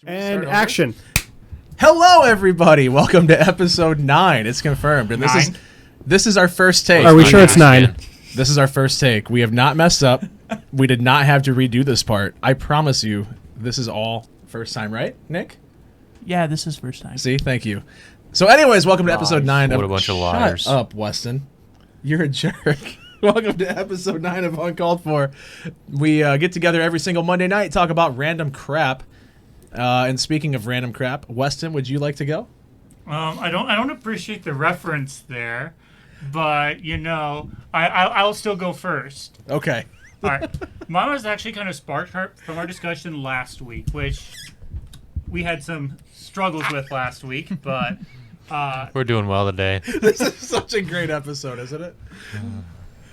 And action. Hello, everybody. Welcome to episode 9. It's confirmed, and this is our first take. Are we sure it's 9? This is our first take. We have not messed up. We did not have to redo this part. I promise you, this is all first time, right, Nick? Yeah, this is first time. See, thank you. So, anyways, welcome to episode 9. What a bunch of liars. Shut up, Weston. You're a jerk. Welcome to episode 9 of Uncalled For. We get together every single Monday night, talk about random crap. And speaking of random crap, Weston, would you like to go? I don't appreciate the reference there, but you know, I'll still go first. Okay. All right. Mine was actually kind of sparked from our discussion last week, which we had some struggles with last week, but we're doing well today. This is such a great episode, isn't it?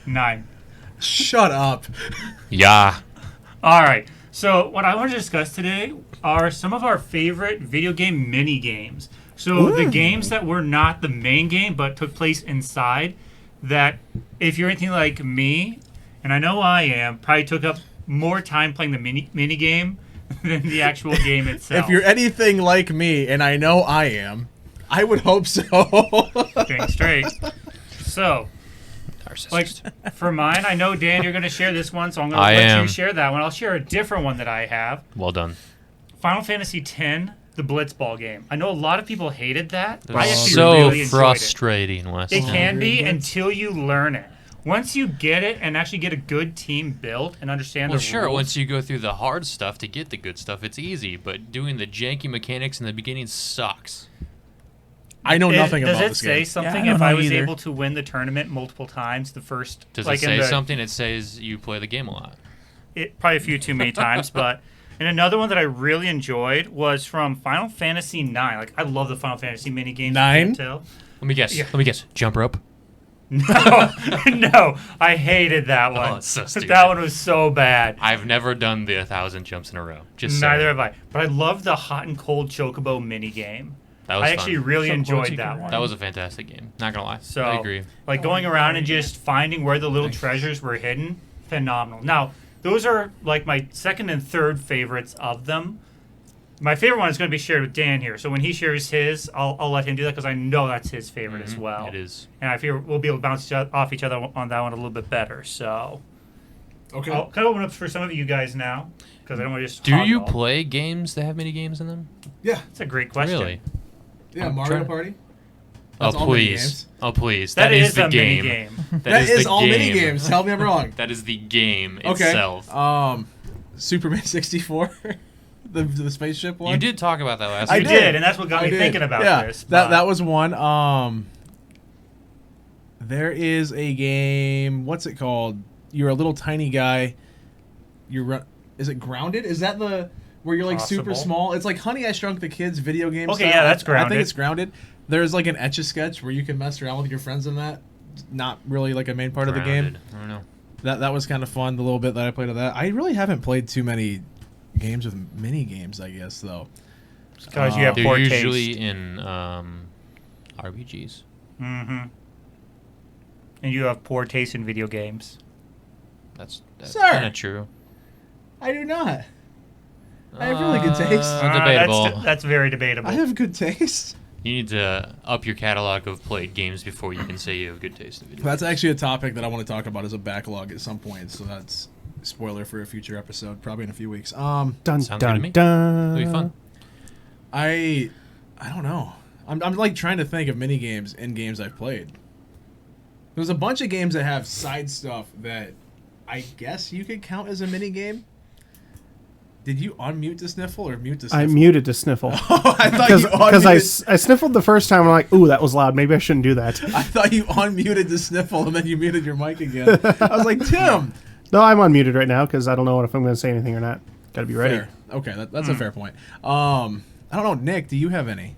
9. Shut up. Yeah. All right. So what I want to discuss today are some of our favorite video game mini games. So the games that were not the main game but took place inside, that if you're anything like me, and I know I am, probably took up more time playing the mini game than the actual game itself. If you're anything like me, and I know I am, I would hope so. Getting straight. So, like, for mine, I know, Dan, you're going to share this one, so I'm going to let you share that one. I'll share a different one that I have. Well done. Final Fantasy X, the Blitzball game. I know a lot of people hated that. It I was actually so really enjoyed frustrating, Weston. it can be until you learn it. Once you get it and actually get a good team built and understand the rules. Well, sure, once you go through the hard stuff to get the good stuff, it's easy, but doing the janky mechanics in the beginning sucks. I know nothing about this Does game. it say something Yeah, if I was either. able to win the tournament multiple times the first... Does like it say something? It says you play the game a lot. Probably a few too many times, but... And another one that I really enjoyed was from Final Fantasy IX. Like, I love the Final Fantasy mini games. 9? Let me guess. Jump rope? No, I hated that one. Oh, it's so stupid. That one was so bad. I've never done the 1,000 jumps in a row. Neither have I. But I love the hot and cold chocobo mini game. That was I fun. actually really enjoyed that one. That was a fantastic game. Not gonna lie. So, I agree. Like going around and just finding where the little treasures were hidden, phenomenal. Now, those are like my second and third favorites of them. My favorite one is going to be shared with Dan here. So when he shares his, I'll let him do that because I know that's his favorite as well. It is. And I feel we'll be able to bounce off each other on that one a little bit better. So, Okay. I'll kind of open up for some of you guys now because I don't want to just. Do you hog all. play games that have mini games in them? Yeah. That's a great question. Really? Yeah, Mario Party. Oh, That's all mini please. games. Oh, please. That is the a game. mini game. That is the all game. mini games. Tell me I'm wrong. That is the game Okay. itself. Superman 64. the spaceship one. You did talk about that last You week. did, and that's what got me thinking about this. That was one. There is a game. What's it called? You're a little tiny guy. Is it Grounded? Is that the where you're like super Possible. small? It's like Honey, I Shrunk the Kids video game. Okay, style. yeah, that's I Grounded. think it's Grounded. There's like an Etch-a-Sketch where you can mess around with your friends in that. Not really like a main part of the game. I don't know. That was kind of fun. The little bit that I played of that. I really haven't played too many games with mini games, I guess, though. Because you have They're poor usually taste. in RPGs. Mm-hmm. And you have poor taste in video games. That's Sir. kind of true. I do not. I have really good taste. Debatable. That's very debatable. I have good taste. You need to up your catalog of played games before you can say you have good taste in video That's games. actually a topic that I want to talk about as a backlog at some point. So that's a spoiler for a future episode, probably in a few weeks. Dun, Sounds good to dun, me. dun. It'll be fun. I don't know. I'm like trying to think of mini games in games I've played. There's a bunch of games that have side stuff that I guess you could count as a mini game. Did you unmute to sniffle or mute to sniffle? I muted to sniffle. Oh, I thought you Because unmuted. I sniffled the first time and I'm like, ooh, that was loud. Maybe I shouldn't do that. I thought you unmuted to sniffle and then you muted your mic again. I was like, Tim. No, I'm unmuted right now because I don't know if I'm going to say anything or not. Got to be ready. Fair. Okay, that's a fair point. I don't know, Nick. Do you have any?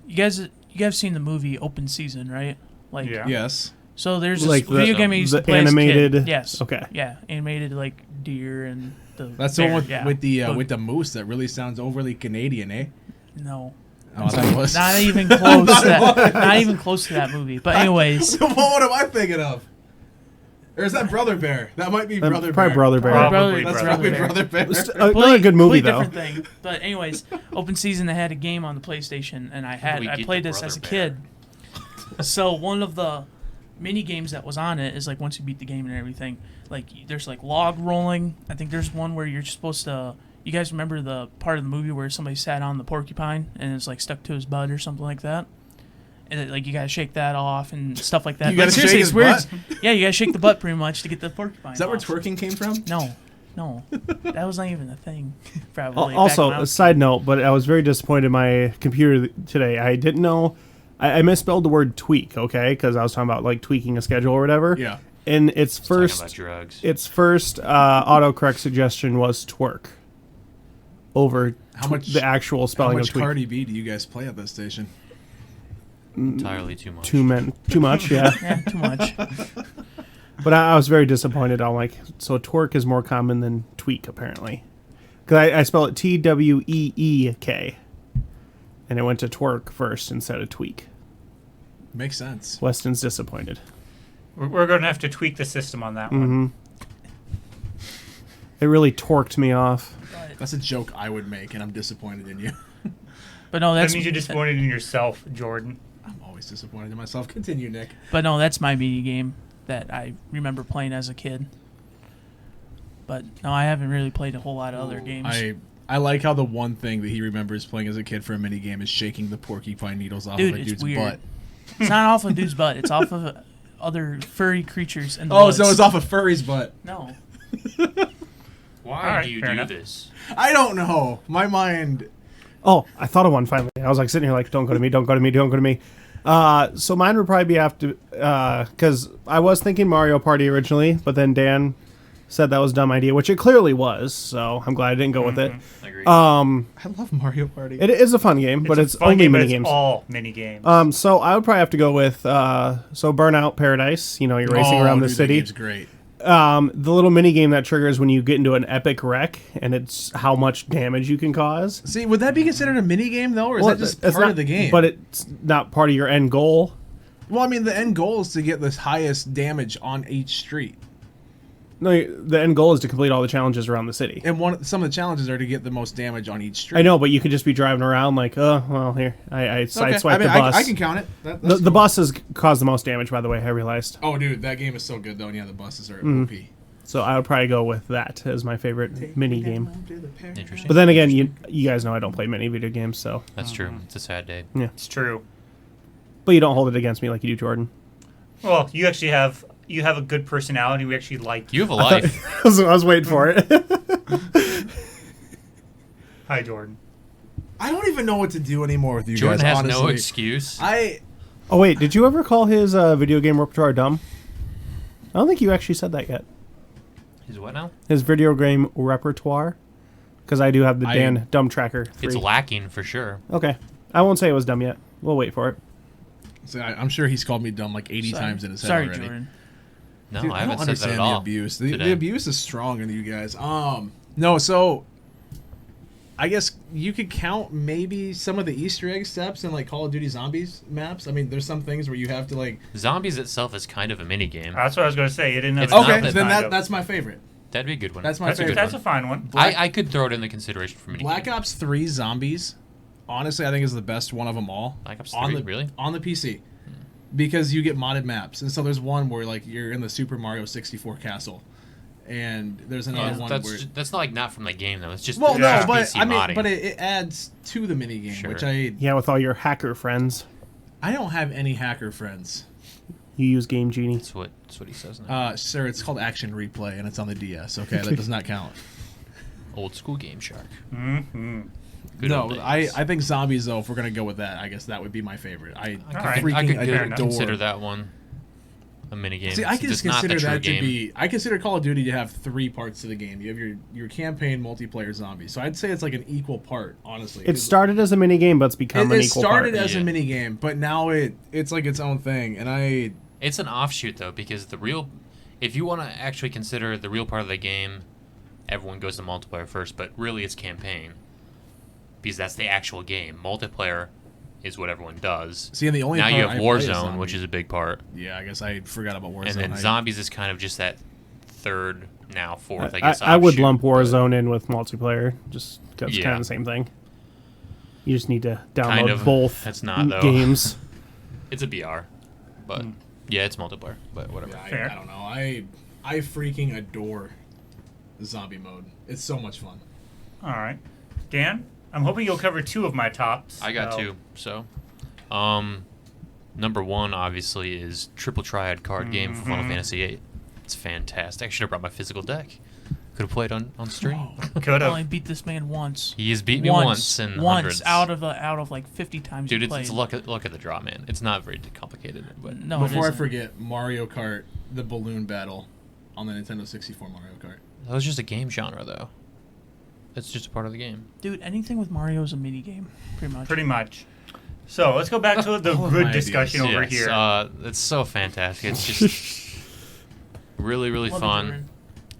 You guys seen the movie Open Season, right? Like, Yeah. Yes. So there's Like this video game I used to play animated. as a kid. Yes. Okay. Yeah, animated like deer and the. That's the bear, one yeah. with the But with the moose that really sounds overly Canadian, eh? No. Oh, that was Not even close. Not even close to that movie. But anyways, what am I thinking of? Or is that Brother Bear? That might be Probably Brother Bear. Brother Bear. Probably That's Brother probably Bear. Brother Bear. Another good movie though. different thing. But anyways, open season they had a game on the PlayStation, and I get played the this as a Brother kid. So one of the mini games that was on it is like once you beat the game and everything, like there's like log rolling. I think there's one where you're supposed to. You guys remember the part of the movie where somebody sat on the porcupine and it's like stuck to his butt or something like that? And like you gotta shake that off and stuff like that. You gotta Like, seriously, shake it's his weird. butt? Yeah, you gotta shake the butt pretty much to get the porcupine. Is that where off. twerking came from? No, that was not even a thing. Probably. back Also, when I a was- side note, but I was very disappointed in my computer today. I didn't know. I misspelled the word tweak, okay? Because I was talking about like tweaking a schedule or whatever. Yeah. And its Talking about first drugs. autocorrect suggestion was twerk over How much the actual How spelling much of tweak. Cardi B do you guys play at this station? Entirely too much. Too much, yeah. Yeah, too much. But I was very disappointed. I'm like, so twerk is more common than tweak, apparently. Because I spell it Tweeek. And it went to twerk first instead of tweak. Makes sense. Weston's disappointed. We're going to have to tweak the system on that one. It really torqued me off. That's a joke I would make, and I'm disappointed in you. But no, That that's means you're disappointed in yourself, Jordan. I'm always disappointed in myself. Continue, Nick. But no, that's my mini game that I remember playing as a kid. But no, I haven't really played a whole lot of other games. I like how the one thing that he remembers playing as a kid for a mini game is shaking the porcupine needles off Dude, of a it's dude's weird. butt. It's not off a dude's butt. It's off of other furry creatures in the Oh, woods. so it's off a furry's butt. No. Why Alright, do you fair do enough. this? I don't know. My mind. Oh, I thought of one finally. I was like sitting here like, don't go to me, don't go to me, don't go to me. So mine would probably be after, because I was thinking Mario Party originally, but then Dan said that was a dumb idea, which it clearly was. So I'm glad I didn't go with it. Agreed. I love Mario Party. It is a fun game, but a it's fun only game, but mini it's games. all mini games. So I would probably have to go with so Burnout Paradise. You know, you're racing around the dude, that city. game's great. The little mini game that triggers when you get into an epic wreck, and it's how much damage you can cause. See, would that be considered a mini game though, or is Well, that just it's part not- of the game? But it's not part of your end goal. well, I mean, the end goal is to get the highest damage on each street, No, the end goal is to complete all the challenges around the city. and some of the challenges are to get the most damage on each street. I know, but you could just be driving around like, oh, well, here, I Okay. sideswiped I mean, the bus. I can count it. The buses cause the most damage, by the way, I realized. Oh, dude, that game is so good though. And yeah, the buses are Mm-hmm. OP. So I would probably go with that as my favorite mini game. Interesting. But then again, you guys know I don't play many video games, so. That's true. It's a sad day. It's true. But you don't hold it against me like you do, Jordan. Well, you actually have a good personality. We actually like You have a life. I was waiting for it. Hi, Jordan. I don't even know what to do anymore with you Jordan guys. has honestly, no excuse. Oh, wait, did you ever call his video game repertoire dumb? I don't think you actually said that yet. He's what now? His video game repertoire? Because I do have the I- Dan Dumb Tracker 3. It's lacking for sure. Okay. I won't say it was dumb yet. We'll wait for it. So I'm sure he's called me dumb like 80 times in his head Sorry, already. Jordan. No, Dude, I I don't haven't said that understand at the all. abuse. The today. abuse is strong in you guys. No, so I guess you could count maybe some of the Easter egg steps in like Call of Duty Zombies maps. I mean, there's some things where you have to like. Zombies itself is kind of a mini game. That's what I was going to say. It didn't have It's a not Okay, that then kind of- that's my favorite. That'd be a good one. That's my That's, favorite. that's a fine one. I could throw it in the consideration for mini Black game. Ops 3 Zombies. Honestly, I think is the best one of them all. Black Ops on 3, the really? on the PC. Because you get modded maps, and so there's one where like you're in the Super Mario 64 castle, and there's another one where. That's not like not from the game though. It's just Well, Yeah. no, but PC I mean, modding. but it adds to the minigame, Sure. which I Yeah, with all your hacker friends. I don't have any hacker friends. You use Game Genie. that's what he says now. Sir, it's called Action Replay, and it's on the DS. Okay, that does not count. Old school Game Shark. Mm-hmm. Good No, old days. I think Zombies though. If we're gonna go with that, I guess that would be my favorite. I Alright. freaking I could fair enough. adore. consider that one a mini game. See, I can It's just not the consider true that to game. be. I consider Call of Duty to have 3 parts to the game. You have your campaign, multiplayer, zombies. So I'd say it's like an equal part, honestly. It started as a mini game, but it's become an It equal started part. as Yeah. a mini game, but now it's like its own thing. And It's an offshoot though, because if you want to actually consider the real part of the game, everyone goes to multiplayer first, but really it's campaign, because that's the actual game. Multiplayer is what everyone does. See, and the only Now you part have I play is Warzone, zombie. which is a big part, Yeah, I guess I forgot about Warzone. and then I- zombies is kind of just that third, now fourth. I I, guess I would offshoot, lump but Warzone in with multiplayer, just because it's kind Yeah. of the same thing. You just need to download Kind of. both That's not, though. games. It's a BR, but yeah, it's multiplayer. But whatever. Yeah, Fair. I don't know. I freaking adore zombie mode. It's so much fun. All right. Dan, I'm hoping you'll cover 2 of my tops. I got so- 2. So, number 1 obviously is Triple Triad card game for Final Fantasy VIII. It's fantastic. I should have brought my physical deck. Could have played on stream. Could I only have. beat this man once. He has beat me once and hundreds. out of like 50 times. Dude, he it's played. luck of the draw, man. It's not very complicated, but No, Before I it isn't. forget, Mario Kart, the balloon battle on the Nintendo 64 Mario Kart. that was just a game genre, though. It's just a part of the game. Dude, anything with Mario is a mini game, pretty much. Pretty much. So let's go back to the All of good my discussion ideas. over Yes, here. it's so fantastic. It's just really, really Love it, fun. Jordan.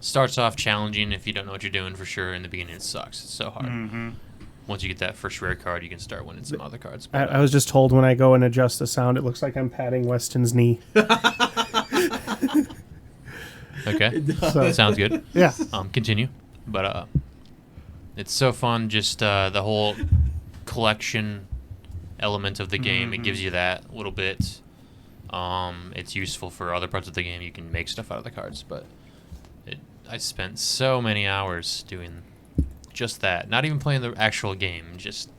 Starts off challenging if you don't know what you're doing for sure. In the beginning, it sucks. It's so hard. Mm-hmm. Once you get that first rare card, you can start winning some other cards. I was just told when I go and adjust the sound, it looks like I'm patting Weston's knee. Okay, So, sounds good. yeah. Continue. But it's so fun. Just the whole collection element of the game. It gives you that little bit. It's useful for other parts of the game. You can make stuff out of the cards, but I spent so many hours doing just that. Not even playing the actual game. Just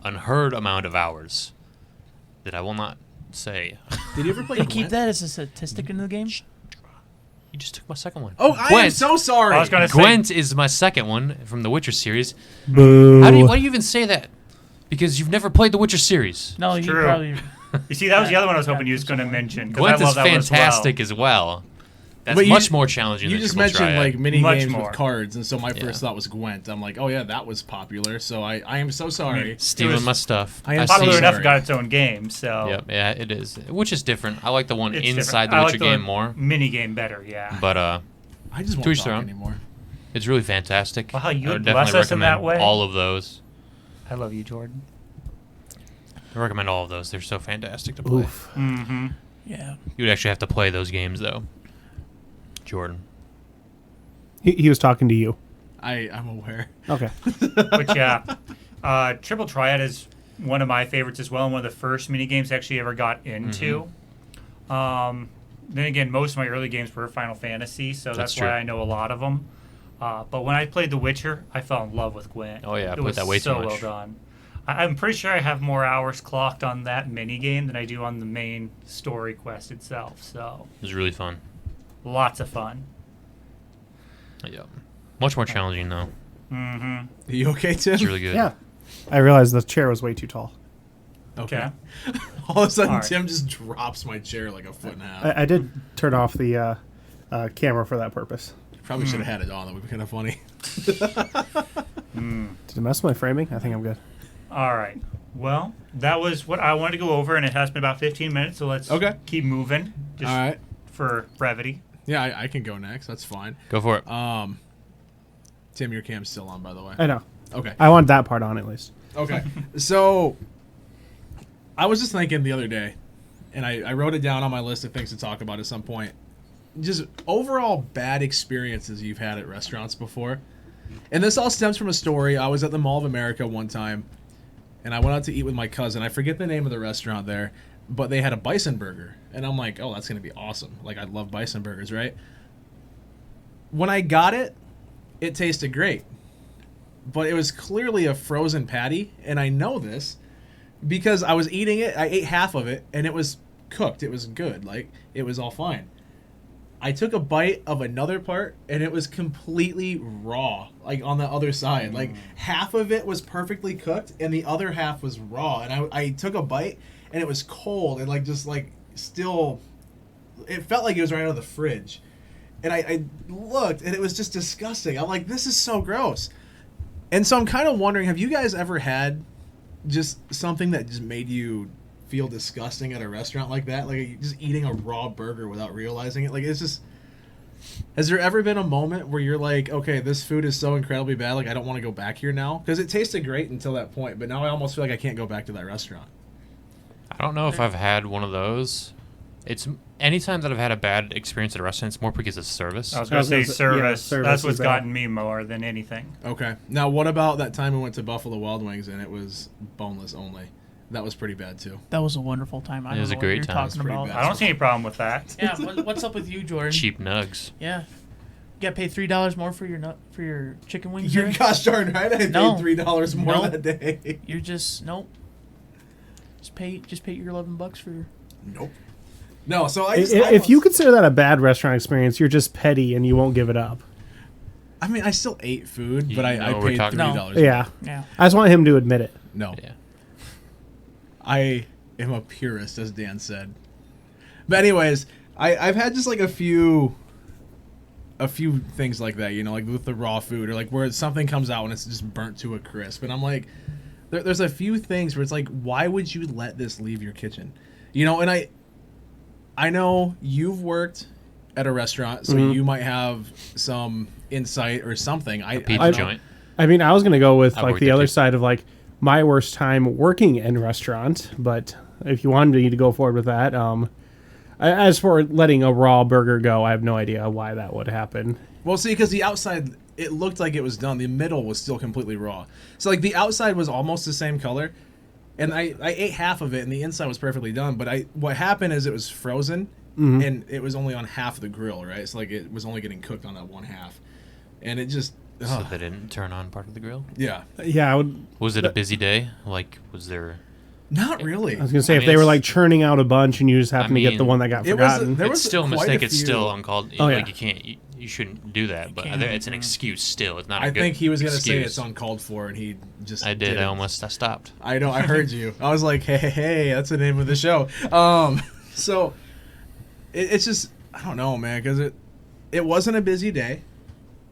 unheard amount of hours that I will not say. Did you ever play They keep Gwent? that as a statistic in the game. You just took my second one. Oh, I am Gwent. so sorry. I was gonna say Gwent is my second one from the Witcher series. Boo. Why do you even say that? Because you've never played the Witcher series. No, you true. probably. You see, that was the other one I was hoping you was going to mention. 'cause Gwent I love is that one as well. fantastic as well. That's But you- much more challenging You than just Triple mentioned Triad. like mini Much games more. with cards, and so my Yeah. first thought was Gwent. I'm like, oh yeah, that was popular. So I am so sorry. stealing it was my stuff. I am see Popular so you. enough sorry. got its own game, so Yep, yeah, it is. Which is different. I like the one it's inside different. the I Witcher like the game more. mini game better, yeah. But I just To won't each talk their own. anymore. it's really fantastic. Wow, you I would would bless definitely us in recommend that way? all of those. I love you, Jordan. I recommend all of those. They're so fantastic to play. Oof. Mm-hmm. Yeah. You would actually have to play those games though. Jordan. He was talking to you. I'm aware. Okay. But yeah, Triple Triad is one of my favorites as well, and one of the first mini games I actually ever got into. Then again, most of my early games were Final Fantasy, so that's true. why I know a lot of them. But when I played The Witcher, I fell in love with Gwent. Oh, yeah, I it played was that way too so much. well done. I'm pretty sure I have more hours clocked on that mini game than I do on the main story quest itself. So It was really fun. lots of fun. Yeah. Much more challenging though. Mm-hmm. Are you okay, Tim? It's really good. Yeah. I realized the chair was way too tall. Okay. All of a sudden, All right. Tim just drops my chair like a foot and a half. I did turn off the camera for that purpose. Probably should have had it on. That would be kind of funny. Did it mess with my framing? I think I'm good. All right. Well, that was what I wanted to go over, and it has been about 15 minutes, so let's Okay. keep moving just All right. for brevity. Yeah, I can go next. That's fine. Go for it. Tim, your cam's still on, by the way. I know. Okay. I want that part on at least. Okay. So, I was just thinking the other day, and I wrote it down on my list of things to talk about at some point. Just overall bad experiences you've had at restaurants before. And this all stems from a story. I was at the Mall of America one time, and I went out to eat with my cousin. I forget the name of the restaurant there, but they had a bison burger. And I'm like, oh, that's going to be awesome. Like, I love bison burgers, right? When I got it, it tasted great. But it was clearly a frozen patty, and I know this because I was eating it. I ate half of it, and it was cooked. It was good. Like, it was all fine. I took a bite of another part, and it was completely raw, like on the other side. Like, half of it was perfectly cooked, and the other half was raw. And I took a bite, and it was cold, and like just like still, it felt like it was right out of the fridge. And I looked, and it was just disgusting. I'm like, this is so gross. And so I'm kind of wondering, have you guys ever had just something that just made you feel disgusting at a restaurant like that? Like just eating a raw burger without realizing it? Like, it's just, Has there ever been a moment where you're like, okay, this food is so incredibly bad, like I don't want to go back here now? Because it tasted great until that point, but now I almost feel like I can't go back to that restaurant. I don't know if I've had one of those. It's anytime that I've had a bad experience at a restaurant, it's more because of service. I was going to say yeah, service. service That's is what's bad. gotten me more than anything. Okay. Now, what about that time we went to Buffalo Wild Wings and it was boneless only? That was pretty bad too. That was a wonderful time. I It was don't a know great what time. you're It was talking pretty about. bad. I don't see any problem with that. Yeah, what's up with you, Jordan? Cheap nugs. Yeah, you got paid $3 more for your chicken wings. You're there? gosh darn right. I paid No. $3 more No. that day. You're just nope. Just pay your $11 for. Nope. No. So If you consider that a bad restaurant experience, you're just petty and you won't give it up. I mean, I still ate food, You but I know what we're paid talking $3. about. more. Yeah. Yeah. I just want him to admit it. No. Yeah. I am a purist, as Dan said. But anyways, I've had just like a few things like that, you know, like with the raw food or like where something comes out and it's just burnt to a crisp, and I'm like, there's a few things where it's like, why would you let this leave your kitchen, you know? And I know you've worked at a restaurant, so you might have some insight or something. I Pizza don't know. joint. I mean, I was going to go with I like worked the there other too. side of like my worst time working in restaurant, but if you wanted me to go forward with that, as for letting a raw burger go, I have no idea why that would happen. Well, see, because the outside, it looked like it was done. The middle was still completely raw. So, like, the outside was almost the same color. And I ate half of it, and the inside was perfectly done. But what happened is it was frozen, and it was only on half of the grill, right? So, like, it was only getting cooked on that one half. And it just... So they didn't turn on part of the grill. yeah. Yeah, I would. Was it a busy day? Like, was there? Not really. I was gonna say I if mean, they were it's- like churning out a bunch and you just happen to get the mean, one that got it was- forgotten. there It's was still a quite mistake. a It's still few- uncalled. Oh, Like yeah. you can't. You shouldn't do that. But can't. it's an excuse still. It's not. I a good think he was going to say excuse. it's uncalled for, and he just I did. didn't. I stopped. I know. I heard you. I was like, hey, that's the name of the show. So it's just, I don't know, man, because it wasn't a busy day.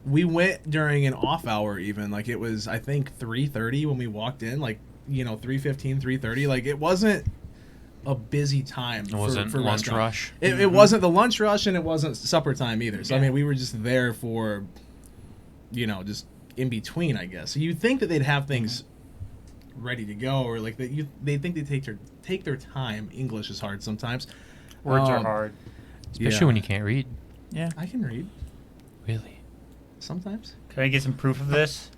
We went during an off hour even. Like, it was, I think, 3:30 when we walked in. Like, you know, 3:15, 3:30. Like, it wasn't a busy time It wasn't for lunch restaurant. rush. It wasn't the lunch rush, and it wasn't supper time either. So, I Yeah. mean, we were just there for, you know, just in between, I guess. So you'd think that they'd have things ready to go, or like they think they take their time. English is hard sometimes. Words are hard. Especially Yeah. when you can't read. Yeah. I can read Really. sometimes. Can I get some proof of this?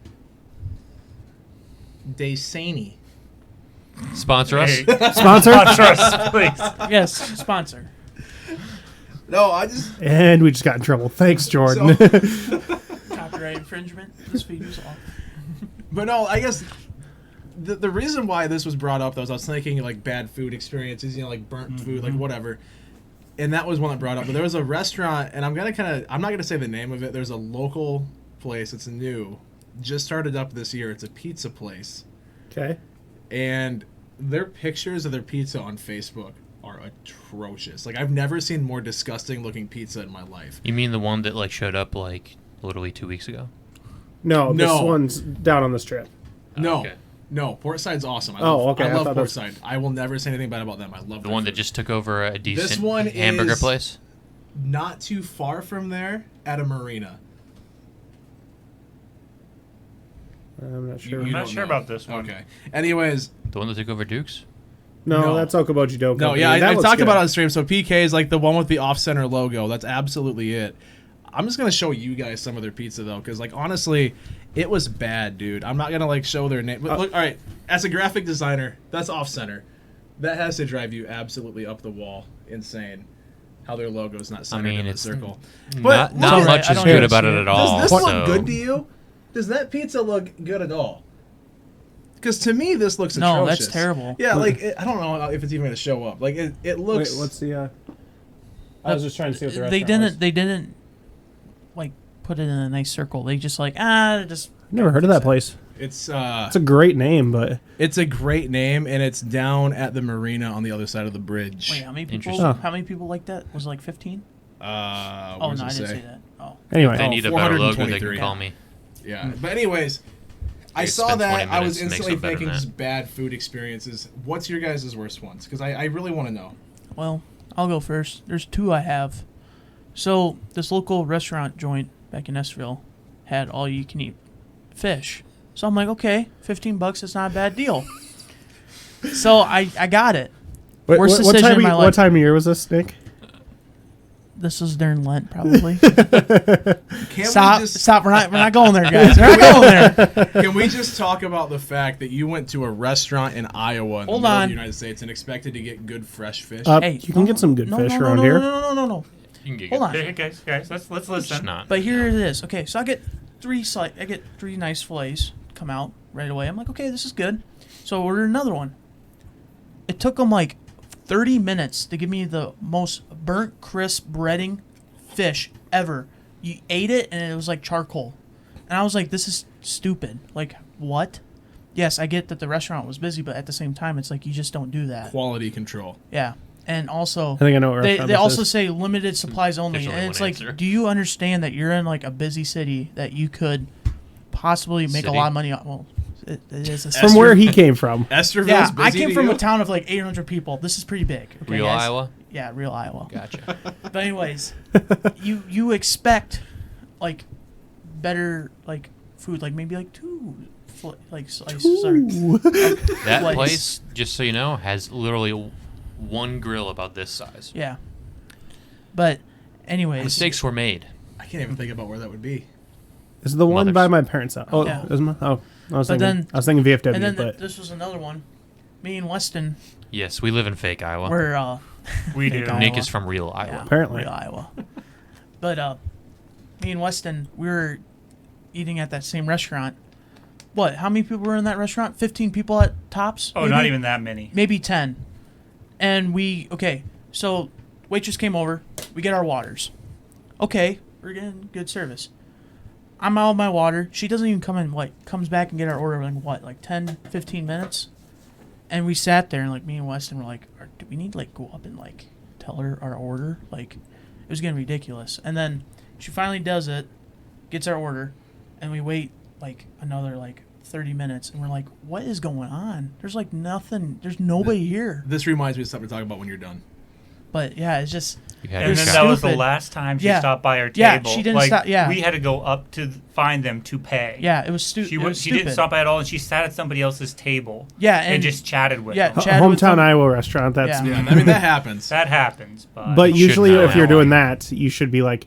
Daysani. Sponsor us. Hey, Sponsor, sponsor us, please. Yes. Sponsor. No, I just and we just got in trouble. Thanks, Jordan. Copyright infringement. This video's off. But no, I guess the reason why this was brought up, though, is I was thinking like bad food experiences, you know, like burnt food, like whatever. And that was one that brought up. But there was a restaurant, and I'm not gonna say the name of it. There's a local place. It's new, just started up this year. It's a pizza place, Okay. and their pictures of their pizza on Facebook are atrocious. Like, I've never seen more disgusting looking pizza in my life. You mean the one that like showed up like literally 2 weeks ago? No, this No. one's down on the strip. No. Okay. No, Portside's awesome. Oh, okay, I I love thought that's- Portside. I will never say anything bad about them. I love The their one that food. just took over a decent one hamburger is- place. Not too far from there at a marina. I'm not sure. I'm not don't sure about this one. Okay. Anyways, The one that took over Duke's. No, No. that's Okoboji Doke. no, Company. yeah, That I looks talked good. about it on stream. So PK is like the one with the off-center logo. That's absolutely it. I'm just gonna show you guys some of their pizza though, because like honestly, it was bad, dude. I'm not gonna like show their name. But look, all right, as a graphic designer, that's off-center. That has to drive you absolutely up the wall, insane. How their logo's not centered in the it's circle. Not look at much I is don't good even about see it it. at all. Does this so. look good to you? Does that pizza look good at all? Because to me, this looks No, atrocious. that's terrible. Yeah, like I don't know if it's even going to show up. Like it Wait, looks. what's the? I was just trying to see what the They restaurant didn't. was. They didn't like put it in a nice circle. They just like just. Never heard of that place. It's It's a great name, but it's a great name, and it's down at the marina on the other side of the bridge. Wait, how many people? Interesting. Oh. How many people like that? Was it like 15? What Oh does no, it I didn't say? say that. Oh. anyway. If they need a better logo, they 423. can call me. Yeah, but anyways, I They saw spent 20 that. I was minutes to make instantly something better thinking than just bad food experiences. What's your guys' worst ones? Because I really want to know. Well, I'll go first. There's two I have. So this local restaurant joint back in Estville had all you can eat fish. So I'm like, okay, $15 is not a bad deal. So I got it. Worst decision in my life. What time of year was this, Nick? This was during Lent, probably. Can't Stop! we just, Stop! We're not going there, guys. We're not going there. Can we just talk about the fact that you went to a restaurant in Iowa in the middle of the United States and expected to get good fresh fish? Hey, You can get some good fish around no, here. No. You can get Hold on. Okay, guys, let's Just listen. not. But here it is. Okay, so I get three nice fillets come out right away. I'm like, okay, this is good. So I ordered another one. It took them like 30 minutes to give me the most burnt, crisp breading fish ever. You ate it and it was like charcoal. And I was like, this is stupid. Like, what? Yes, I get that the restaurant was busy, but at the same time, it's like you just don't do that. Quality control. Yeah. And also, I think I know what they restaurant this also is. say limited supplies only. There's only And one it's like, answer. do you understand that you're in like a busy city that you could possibly make a City? lot of money on? Well, it is a From city. where he came from. Estherville's Yeah, busy I came to from you? a town of like 800 people. This is pretty big. Okay, Real guys? Iowa? Yeah, real Iowa. Gotcha. But anyways, you expect like better like food, like maybe like two like slices or That Place. place, just so you know, has literally one grill about this size. yeah. But anyways, Mistakes were made. I can't even think about where that would be. This is the one Mothers. by my parents' house. Oh, Yeah. isn't it? Oh, I was But thinking. then- I was thinking VFW, and then but this was another one. Me and Weston Yes, we live in fake Iowa. were We Fake do. Iowa. Nick is from real yeah, Iowa. Apparently. real Iowa. But me and Weston, we were eating at that same restaurant. What? How many people were in that restaurant? 15 people at tops? Oh, maybe? not even that many. Maybe 10. And so waitress came over. We get our waters. Okay, we're getting good service. I'm out of my water. She doesn't even come in, comes back and get our order in, 10, 15 minutes? And we sat there, and, me and Weston were like, do we need to, go up and, tell her our order? It was getting ridiculous. And then she finally does it, gets our order, and we wait, another, 30 minutes, and we're like, what is going on? There's, nothing. There's nobody here. This reminds me of something to talk about when you're done. But, yeah, it's just... You had And a then shot. that was the Stupid. last time she Yeah. stopped by our table. Yeah, she didn't stop- yeah. We had to go up to find them to pay. Yeah, it was, stupid. She didn't stop by at all, and she sat at somebody else's table. Yeah, and, and just chatted with yeah, them. chat with hometown them. Iowa restaurant. That's Yeah. Yeah, I mean, that happens. That happens, But You usually, should know if you're that doing one. that, you should be at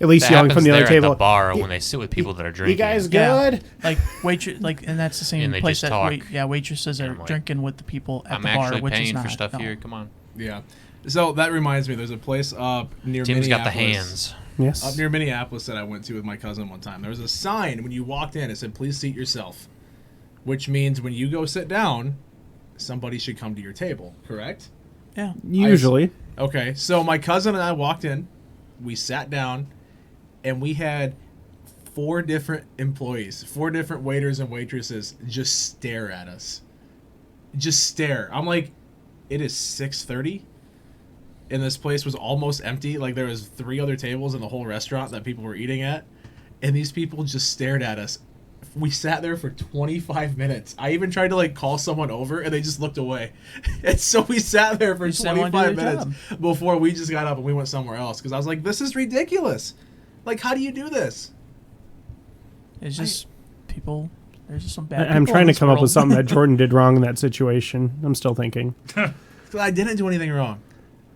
least That yelling from happens the other there table. at the bar when they sit with people that are drinking. You guys Yeah. good? Waitress, and that's the same And they place just that talk. waitresses are I'm like, drinking with the people at I'm the bar, actually which is paying not. for stuff no. here. Come on. Yeah. So that reminds me, there's a place up near Tim's got Minneapolis. the hands. Yes. Up near Minneapolis that I went to with my cousin one time. There was a sign when you walked in. It said, "Please seat yourself," which means when you go sit down, somebody should come to your table. Correct? Yeah. Usually. Okay. So my cousin and I walked in. We sat down, and we had 4 different employees, 4 different waiters and waitresses, just stare at us. Just stare. I'm like, it is 6:30. And this place was almost empty. There was 3 other tables in the whole restaurant that people were eating at. And these people just stared at us. We sat there for 25 minutes. I even tried to call someone over and they just looked away. And so we sat there for They just didn't wanna do 25 their minutes before we just got up and we went somewhere else. Because I was like, this is ridiculous. How do you do this? It's just people. There's just some bad. I'm people trying in to this come up with world. something that Jordan did wrong in that situation. I'm still thinking. I didn't do anything wrong.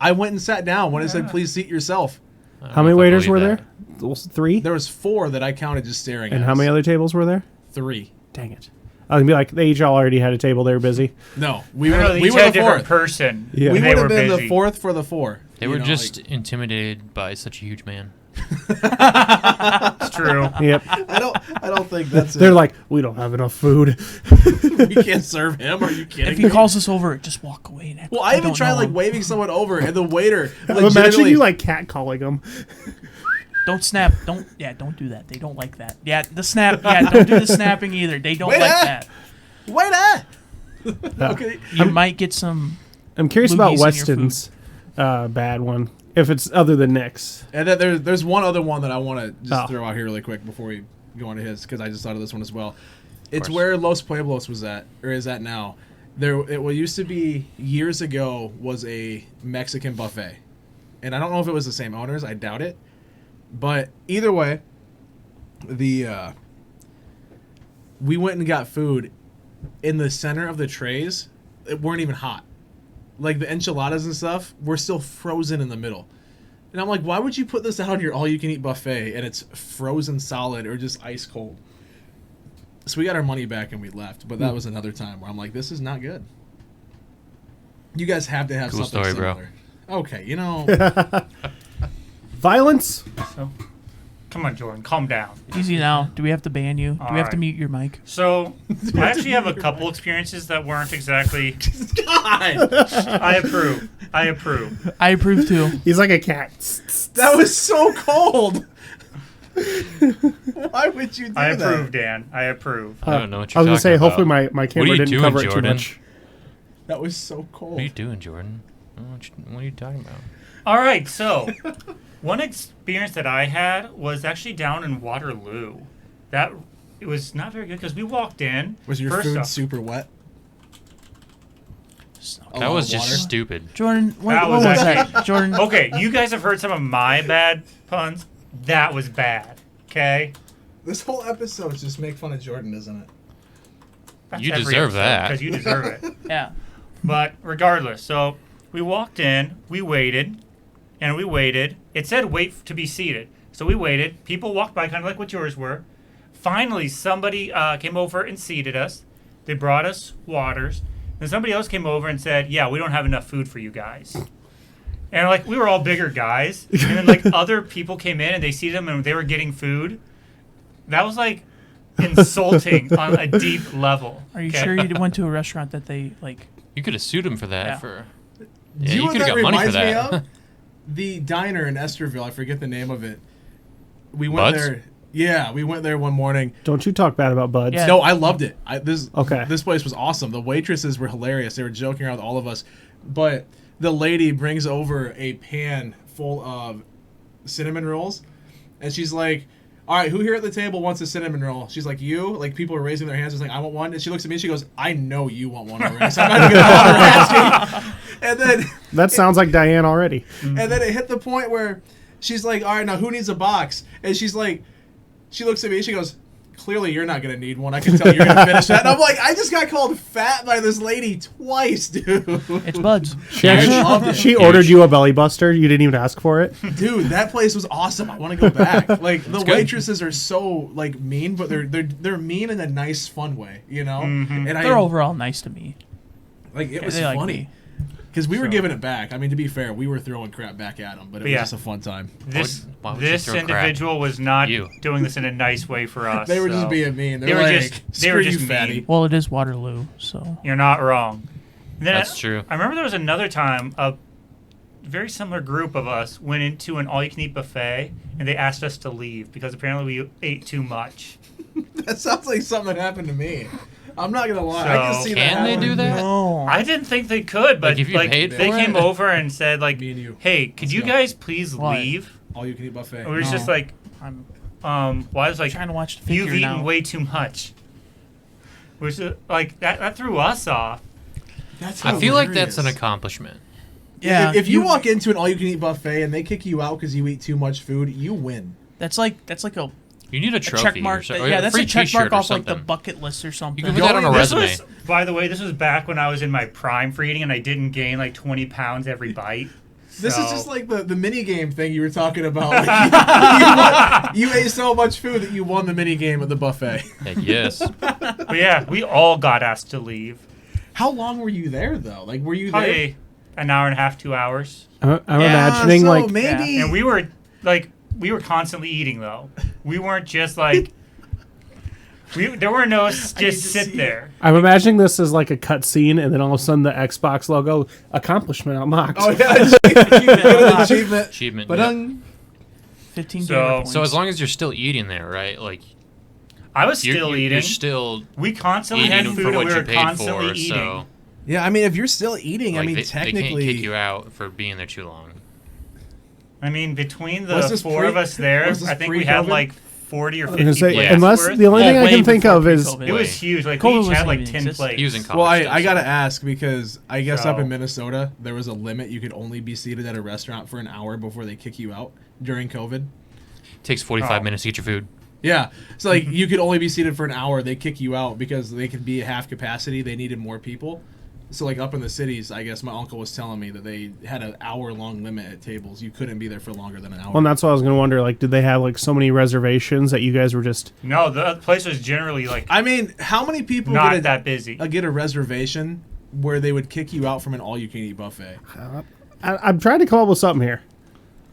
I went and sat down when it said, please seat yourself. I don't How know many if I waiters were believe there? that. 3? There was 4 that I counted just staring And at how us. many other tables were there? 3. Dang it. I was going to be they each all already had a table. They were busy. No, we No, were they we each were had a the different 4th. person. Yeah. We when would they have were been busy. the 4th for the 4. They were just intimidated by such a huge man. It's true. Yep. I don't think that's They're it. like, we don't have enough food. We can't serve him. Are you kidding If he me? calls us over, just walk away. And act Well, like I even don't tried know him. waving someone over, and the waiter Imagine legitimately. you catcalling them. Don't snap. Don't do that. They don't like that. Yeah, the snap. Yeah, don't do the snapping either. They don't Wait, like ah! that. Wait, okay. You might get some. I'm curious Loogies about in your Weston's bad one. If it's other than Nick's. And then there's one other one that I want to just Oh. throw out here really quick before we go on to his, because I just thought of this one as well. It's course. where Los Pueblos was at, or is at now. What used to be years ago was a Mexican buffet, and I don't know if it was the same owners. I doubt it, But either way, we went and got food. In the center of the trays, it weren't even hot. Like the enchiladas and stuff were still frozen in the middle. And I'm like, why would you put this out on your all-you-can-eat buffet and it's frozen solid or just ice cold? So we got our money back and we left. But that was another time where I'm like, this is not good. You guys have to have Cool something story, bro. similar. Okay, you know. Violence. So, come on, Jordan, calm down. Easy now. Do we have to ban you? Do we have to Alright. mute your mic? So, I actually have a couple experiences that weren't exactly. God, I approve. I approve. I approve too. He's like a cat. that was so cold. Why would you do I that? approve, Dan. I approve. I don't know what I you're was gonna say, talking hopefully about. my What are camera you didn't doing, cover it too Jordan? much. That was so cold. What are you doing, Jordan? I don't know what are you talking about? All right, so one experience that I had was actually down in Waterloo. It was not very good because we walked in. Was your first food off- super wet? A That lot was of just water? stupid. Jordan, what, That what was was actually- that? Jordan, Okay, you guys have heard some of my bad puns. That was bad. Okay. This whole episode is just make fun of Jordan, isn't it? You deserve that. because you deserve it. yeah. But regardless, so we walked in, we waited, and we waited. It said wait to be seated. So we waited. People walked by, kind of like what yours were. Finally, somebody came over and seated us. They brought us waters. Then somebody else came over and said, yeah, we don't have enough food for you guys. And like we were all bigger guys. And then like other people came in and they seated them and they were getting food. That was like insulting on a deep level. Are you okay? sure you went to a restaurant that they like? You could have sued him for that. Yeah. For Do yeah, you you know could what have that got money for reminds me that. of? The diner in Esterville, I forget the name of it. We went Buds? there. Yeah, we went there one morning. Don't you talk bad about Buds. Yeah. No, I loved it. This place was awesome. The waitresses were hilarious. They were joking around with all of us. But the lady brings over a pan full of cinnamon rolls, and she's like, all right, who here at the table wants a cinnamon roll? She's like, you? Like, people are raising their hands. It's like, I want one. And she looks at me and she goes, I know you want one already, so I'm not even going to bother asking. And then That sounds like Diane already. and then it hit the point where she's like, all right, now who needs a box? And she's like, she looks at me and she goes, clearly you're not going to need one. I can tell you're going to finish that. And I'm like, I just got called fat by this lady twice, dude. It's Buds. She I loved it. actually, she ordered you a belly buster. You didn't even ask for it. Dude, that place was awesome. I want to go back. Like the good. waitresses are so like mean, but they're mean in a nice, fun way, you know. And They're overall nice to me. like it was they like funny me. because we were So- giving it back. I mean, to be fair, we were throwing crap back at them, but it was Yeah. just a fun time. Why would you This throw crap? individual was not You. doing this in a nice way for us. They were so just being mean. They were like, just- they "Screw were you, just fatty." mean. Well, it is Waterloo, so You're not wrong. And then That's true. I remember there was another time a very similar group of us went into an all-you-can-eat buffet, and they asked us to leave because apparently we ate too much. That sounds like something that happened to me. I'm not gonna lie. I can So- see that. Can they happening. do that? no. I didn't think they could, but Like, if you paid they for came it? over and said like, Me and you. "Hey, could Let's you go. guys please What? leave?" All you can eat buffet. And we were just No. like, I'm well, I was like, trying to watch the figure "You've eaten now. way too much," which like that threw us off. That's I feel like that's an hilarious. accomplishment. Yeah, If you walk into an all you can eat buffet and they kick you out because you eat too much food, you win. that's like a You need a trophy. check mark. or so, or Yeah, a that's free a check t-shirt mark or off like the something. bucket list or something. You can put that on a This resume. was, by the way, this was back when I was in my prime for eating, and I didn't gain like 20 pounds every bite. This is So- just like the mini game thing you were talking about. Like, you ate so much food that you won the mini game at the buffet. Heck yes. But yeah, we all got asked to leave. How long were you there though? Like, were you there? Probably an hour and a half, 2 hours. I'm Yeah, imagining so like maybe. And we were constantly eating though. We weren't just like there were no need to just sit see there. I'm imagining this as like a cut scene, and then all of a sudden the Xbox logo accomplishment unlocked. Oh yeah, achievement. Achievement. But yeah. 15 So- gamer points. So as long as you're still eating there, right? Like I was you're, still you're, eating. You're still We constantly eating had for food and what we you were paid constantly for. eating. So Yeah, I mean, if you're still eating, like, I mean, they technically, can't kick you out for being there too long. I mean, between Was the this four of us there, was this I think we had pre-COVID? like 40 or I was 50 gonna say, plates Yeah. unless worth. the only thing I way can think before of is pre-COVID. It was Way. huge. Like COVID we each had wasn't like even 10 existing. plates. He was in college. well, still, I gotta so- ask because I guess up So- in Minnesota there was a limit. You could only be seated at a restaurant for an hour before they kick you out during COVID. Takes 45 Oh. minutes to get your food. Yeah. So like you could only be seated for an hour. They kick you out because they could be at half capacity. They needed more people. So like up in the cities, I guess my uncle was telling me that they had an hour-long limit at tables. You couldn't be there for longer than an hour. Well, and that's what I was going to wonder. Like, did they have like so many reservations that you guys were just? No, the place was generally like I mean, how many people not that busy. get a reservation where they would kick you out from an all-you-can-eat buffet? I'm trying to come up with something here.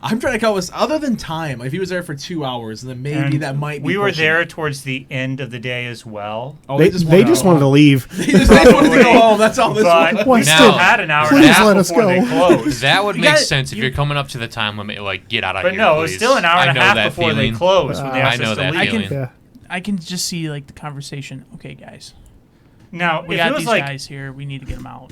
I'm trying to come up with other than time. If he was there for 2 hours, then maybe And that might be. we were pushing there it. towards the end of the day as well. Oh, They just wanted to leave. They just wanted to go home. That's all this But was. Why we still- still had an hour and a Please half let us before they go. closed. That would You make gotta- sense if you- you're coming up to the time limit. Like, get out of But here. no, it was please. still an hour and I a know half that before they feeling. closed. when they I asked know us to that leave. feeling. Yeah. I can just see like the conversation. Okay, guys, Now, we if got it was these like guys here. We need to get them out.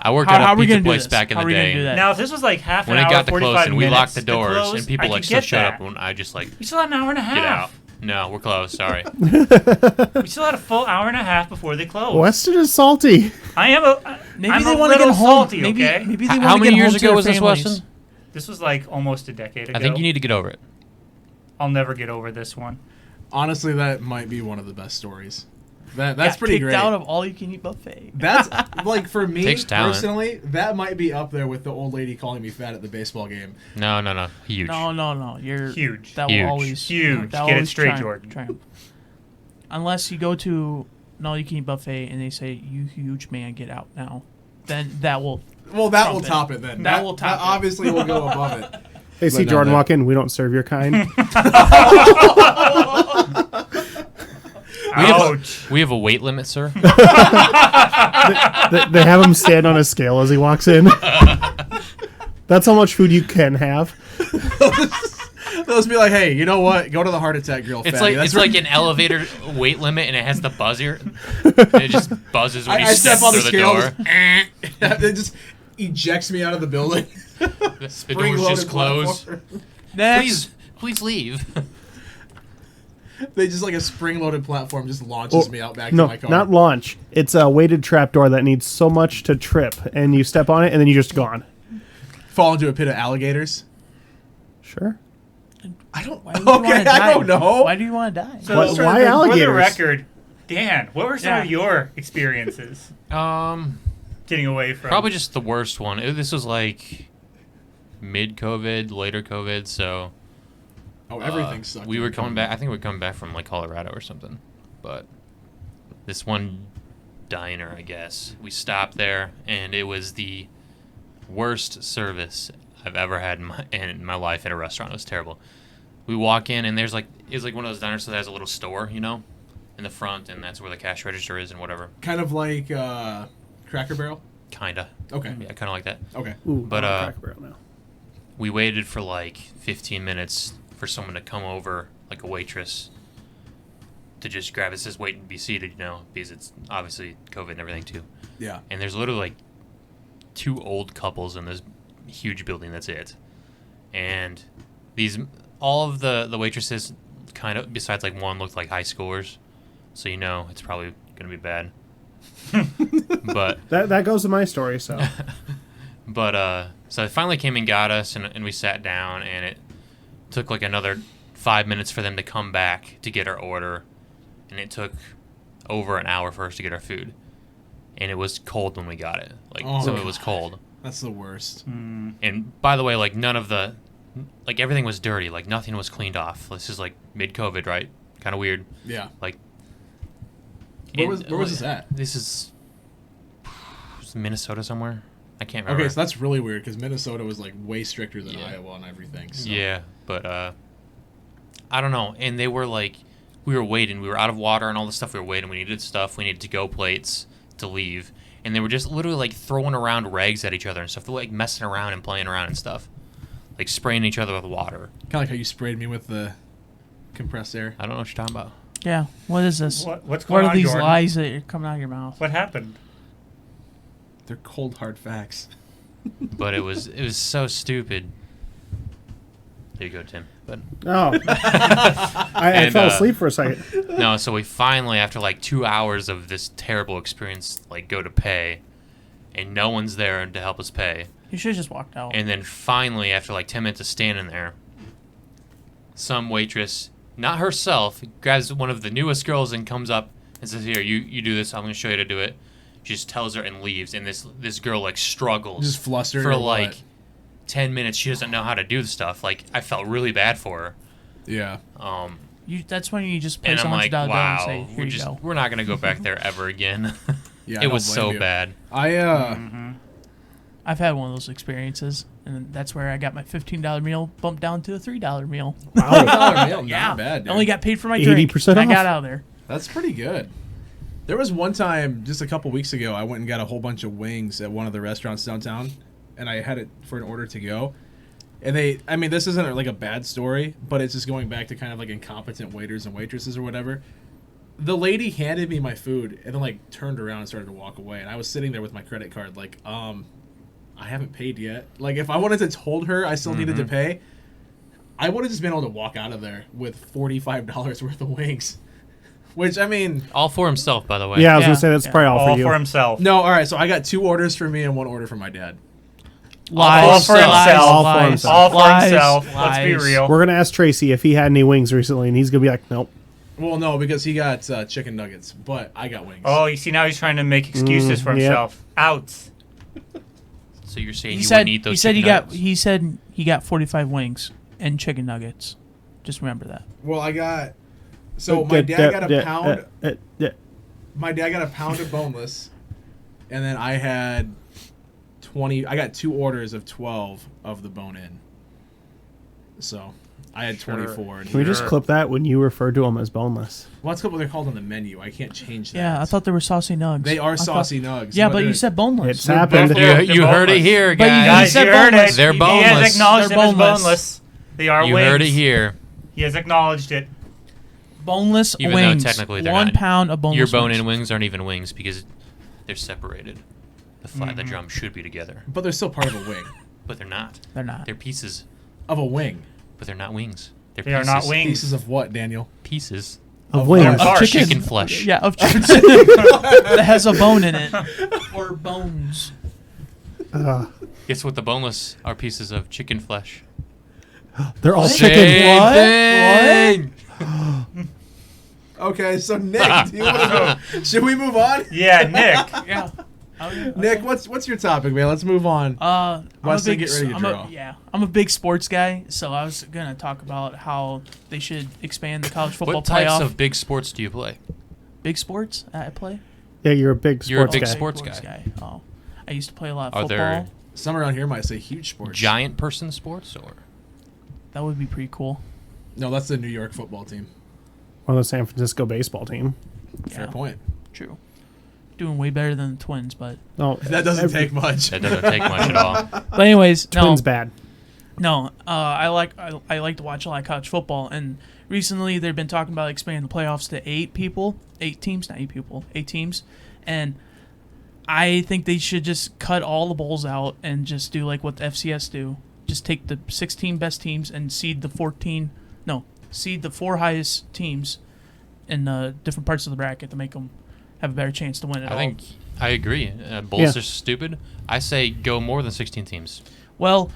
I worked How at are a we pizza gonna do place this? back in How the are we gonna day. do that? now, if this was like half When an it hour, got to 45 close and we minutes locked the to doors close, and people I like could still get showed that. up, and I just like We still had an hour and a half. get out. No, we're closed. Sorry. We still had a full hour and a half before they closed. Weston is salty. I am a. Maybe I'm they a want to little get home. salty. Maybe Okay. maybe they want to How many get years home to ago their was this, families. Weston? This was like almost a decade ago. I think you need to get over it. I'll never get over this one. Honestly, that might be one of the best stories. That's Got pretty kicked great. out of all-you-can-eat buffet. That's like for me Takes talent. personally, that might be up there with the old lady calling me fat at the baseball game. No. Huge. No. You're Huge. That Huge. will always Huge. that will Get it always straight, Jordan. triumph. Unless you go to an all-you-can-eat buffet and they say, "You huge man, get out now," then that will. Well, that will Trump it. top it then. That will top it. obviously will go above it. They see no, Jordan that- walk in. We don't serve your kind. Ouch. We have a weight limit, sir. they have him stand on a scale as he walks in. That's how much food you can have. They'll just be like, "Hey, you know what? Go to the heart attack grill." It's fatty. like That's it's where- like an elevator weight limit, and it has the buzzer. It just buzzes when you I step step on the through scale. the door. It just ejects me out of the building. The door's Spring-loaded just closed. platform. Please leave. They just like a spring-loaded platform just launches me out back to No, my car. not launch. It's a weighted trapdoor that needs so much to trip, and you step on it, and then you're just gone. Fall into a pit of alligators. Sure. I don't. Why would you wanna Okay, I die? don't know. Why do you want to die? So, Why for alligators? the record, Dan, what were some Yeah. of your experiences getting away from? Probably just the worst one. This was like mid-COVID, later COVID, so Oh, everything sucked. we were coming back. I think we were coming back from like Colorado or something. But this one diner, I guess, we stopped there, and it was the worst service I've ever had in my life at a restaurant. It was terrible. We walk in, and it's like one of those diners that has a little store, in the front, and that's where the cash register is and whatever. Kind of like Cracker Barrel. Kinda. Okay. Yeah, kind of like that. Okay. Ooh, But, I want Cracker Barrel now. We waited for like 15 minutes for someone to come over, like a waitress, to just grab us, says wait and be seated, because it's obviously COVID and everything too. Yeah. And there's literally like two old couples in this huge building. That's it. And all of the waitresses, kind of, besides like one, looked like high schoolers. So it's probably gonna be bad. But That goes to my story. So so they finally came and got us, and we sat down, and it took like another 5 minutes for them to come back to get our order, and it took over an hour for us to get our food, and it was cold when we got it. Some of it was cold. That's the worst. And by the way, like none of the, like everything was dirty, like nothing was cleaned off. This is like mid-COVID, right? Kind of weird. Yeah. Like, Where was this at? This is Minnesota somewhere. I can't remember. Okay, so that's really weird because Minnesota was like way stricter than Yeah. Iowa and everything. So. Yeah, but I don't know. And they were like, we were waiting. We were out of water and all this stuff. We were waiting. We needed stuff. We needed to-go plates to leave. And they were just literally like throwing around rags at each other and stuff. They were like messing around and playing around and stuff. Like spraying each other with water. Kind of like how you sprayed me with the compressed air. I don't know what you're talking about. Yeah. What is this? What's What going are on, these Jordan? lies that are coming out of your mouth? What happened? They're cold, hard facts. But it was so stupid. There you go, Tim. But oh, I And, fell asleep for a second. no, so we finally, after like 2 hours of this terrible experience, like go to pay, and no one's there to help us pay. You should have just walked out. And then finally, after like 10 minutes of standing there, some waitress, not herself, grabs one of the newest girls and comes up and says, "Here, you do this. I'm going to show you how to do it." She just tells her and leaves, and this girl like struggles Just flustered for or like what? 10 minutes. She doesn't know how to do the stuff. Like, I felt really bad for her. Yeah. That's when you just And place I'm like, $100 bill and wow, say, "Here you go." we're not going to go back there ever again. Yeah. I It don't was blame so you. bad. I've had one of those experiences, and that's where I got my $15 meal bumped down to a $3 meal. $100 meal, Yeah, not bad. Dude. I only got paid for my drink. 80% and I off. got out of there. That's pretty good. There was one time, just a couple weeks ago, I went and got a whole bunch of wings at one of the restaurants downtown, and I had it for an order to go. And this isn't like a bad story, but it's just going back to kind of like incompetent waiters and waitresses or whatever. The lady handed me my food and then like turned around and started to walk away, and I was sitting there with my credit card like, I haven't paid yet. Like, if I wanted to told her I still needed to pay, I would have just been able to walk out of there with $45 worth of wings. Which, I mean... All for himself, by the way. Yeah, I was Yeah. gonna say that's probably all, All for you. for himself. No, all right, so I got 2 orders for me and 1 order for my dad. All for himself. All for himself. All for Lies, himself. Let's be lies. real. We're gonna ask Tracy if he had any wings recently, and he's gonna be like, "Nope." Well, no, because he got chicken nuggets, but I got wings. Oh, you see, now he's trying to make excuses for yep. himself. Out. So you're saying He you said wouldn't eat those he said chicken nuggets? he said he got 45 wings and chicken nuggets. Just remember that. Well, I got... So my dad got a pound... Yeah. My dad got a pound of boneless, and then I had 20... I got 2 orders of 12 of the bone-in. So, I had 24. And Can we just clip that when you refer to them as boneless? Well, that's what they're called on the menu. I can't change that. Yeah, I thought they were saucy nugs. They are I thought- saucy nugs. Yeah, but you they're- said boneless. It's happened. They're You heard it here, But you- guys. Guys, said you heard boneless. it. They're He boneless. has acknowledged They're them as boneless. boneless. They are You wings. heard it here. He has acknowledged it. Boneless Even wings. though technically they're 1 not. pound of boneless Your bone-in wings. wings aren't even wings because they're separated. The flat and the drum should be together, But they're still part of a wing. but they're not. They're not. They're pieces, Of a wing. but they're not wings. They're They are pieces. not wings. Pieces of what, Daniel? Pieces Of wings. Of chicken flesh. Yeah, of chicken that has a bone in it. Or bones. Guess what? The boneless are pieces of chicken flesh. They're all Same chicken. thing. Okay, so Nick, do you wanna should we move on? Yeah, Nick. Yeah. Oh, yeah. Nick, what's your topic, man? Let's move on. I'm a Weston, big, get ready to I'm draw. I'm a big sports guy, so I was gonna talk about how they should expand the college football What types playoff. of big sports do you play? Big sports I play. Yeah, you're a big sports You're a big guy. sports guy. Oh, I used to play a lot of Are football. there Some around here might say huge sports. giant person sports or? That would be pretty cool. No, that's the New York football team. Or the San Francisco baseball team. Fair Yeah. point. True. Doing way better than the Twins, but No, That doesn't take much. That doesn't take much at all. but anyways, no, Twins bad. no. I like to watch a lot of college football, and recently they've been talking about expanding the playoffs to 8 teams, not 8 people, 8 teams, and I think they should just cut all the bowls out and just do like what the FCS do. Just take the 16 best teams and seed the 4 highest teams in different parts of the bracket to make them have a better chance to win it I all. think I agree. Bowls Yeah. are stupid. I say go more than 16 teams. Well,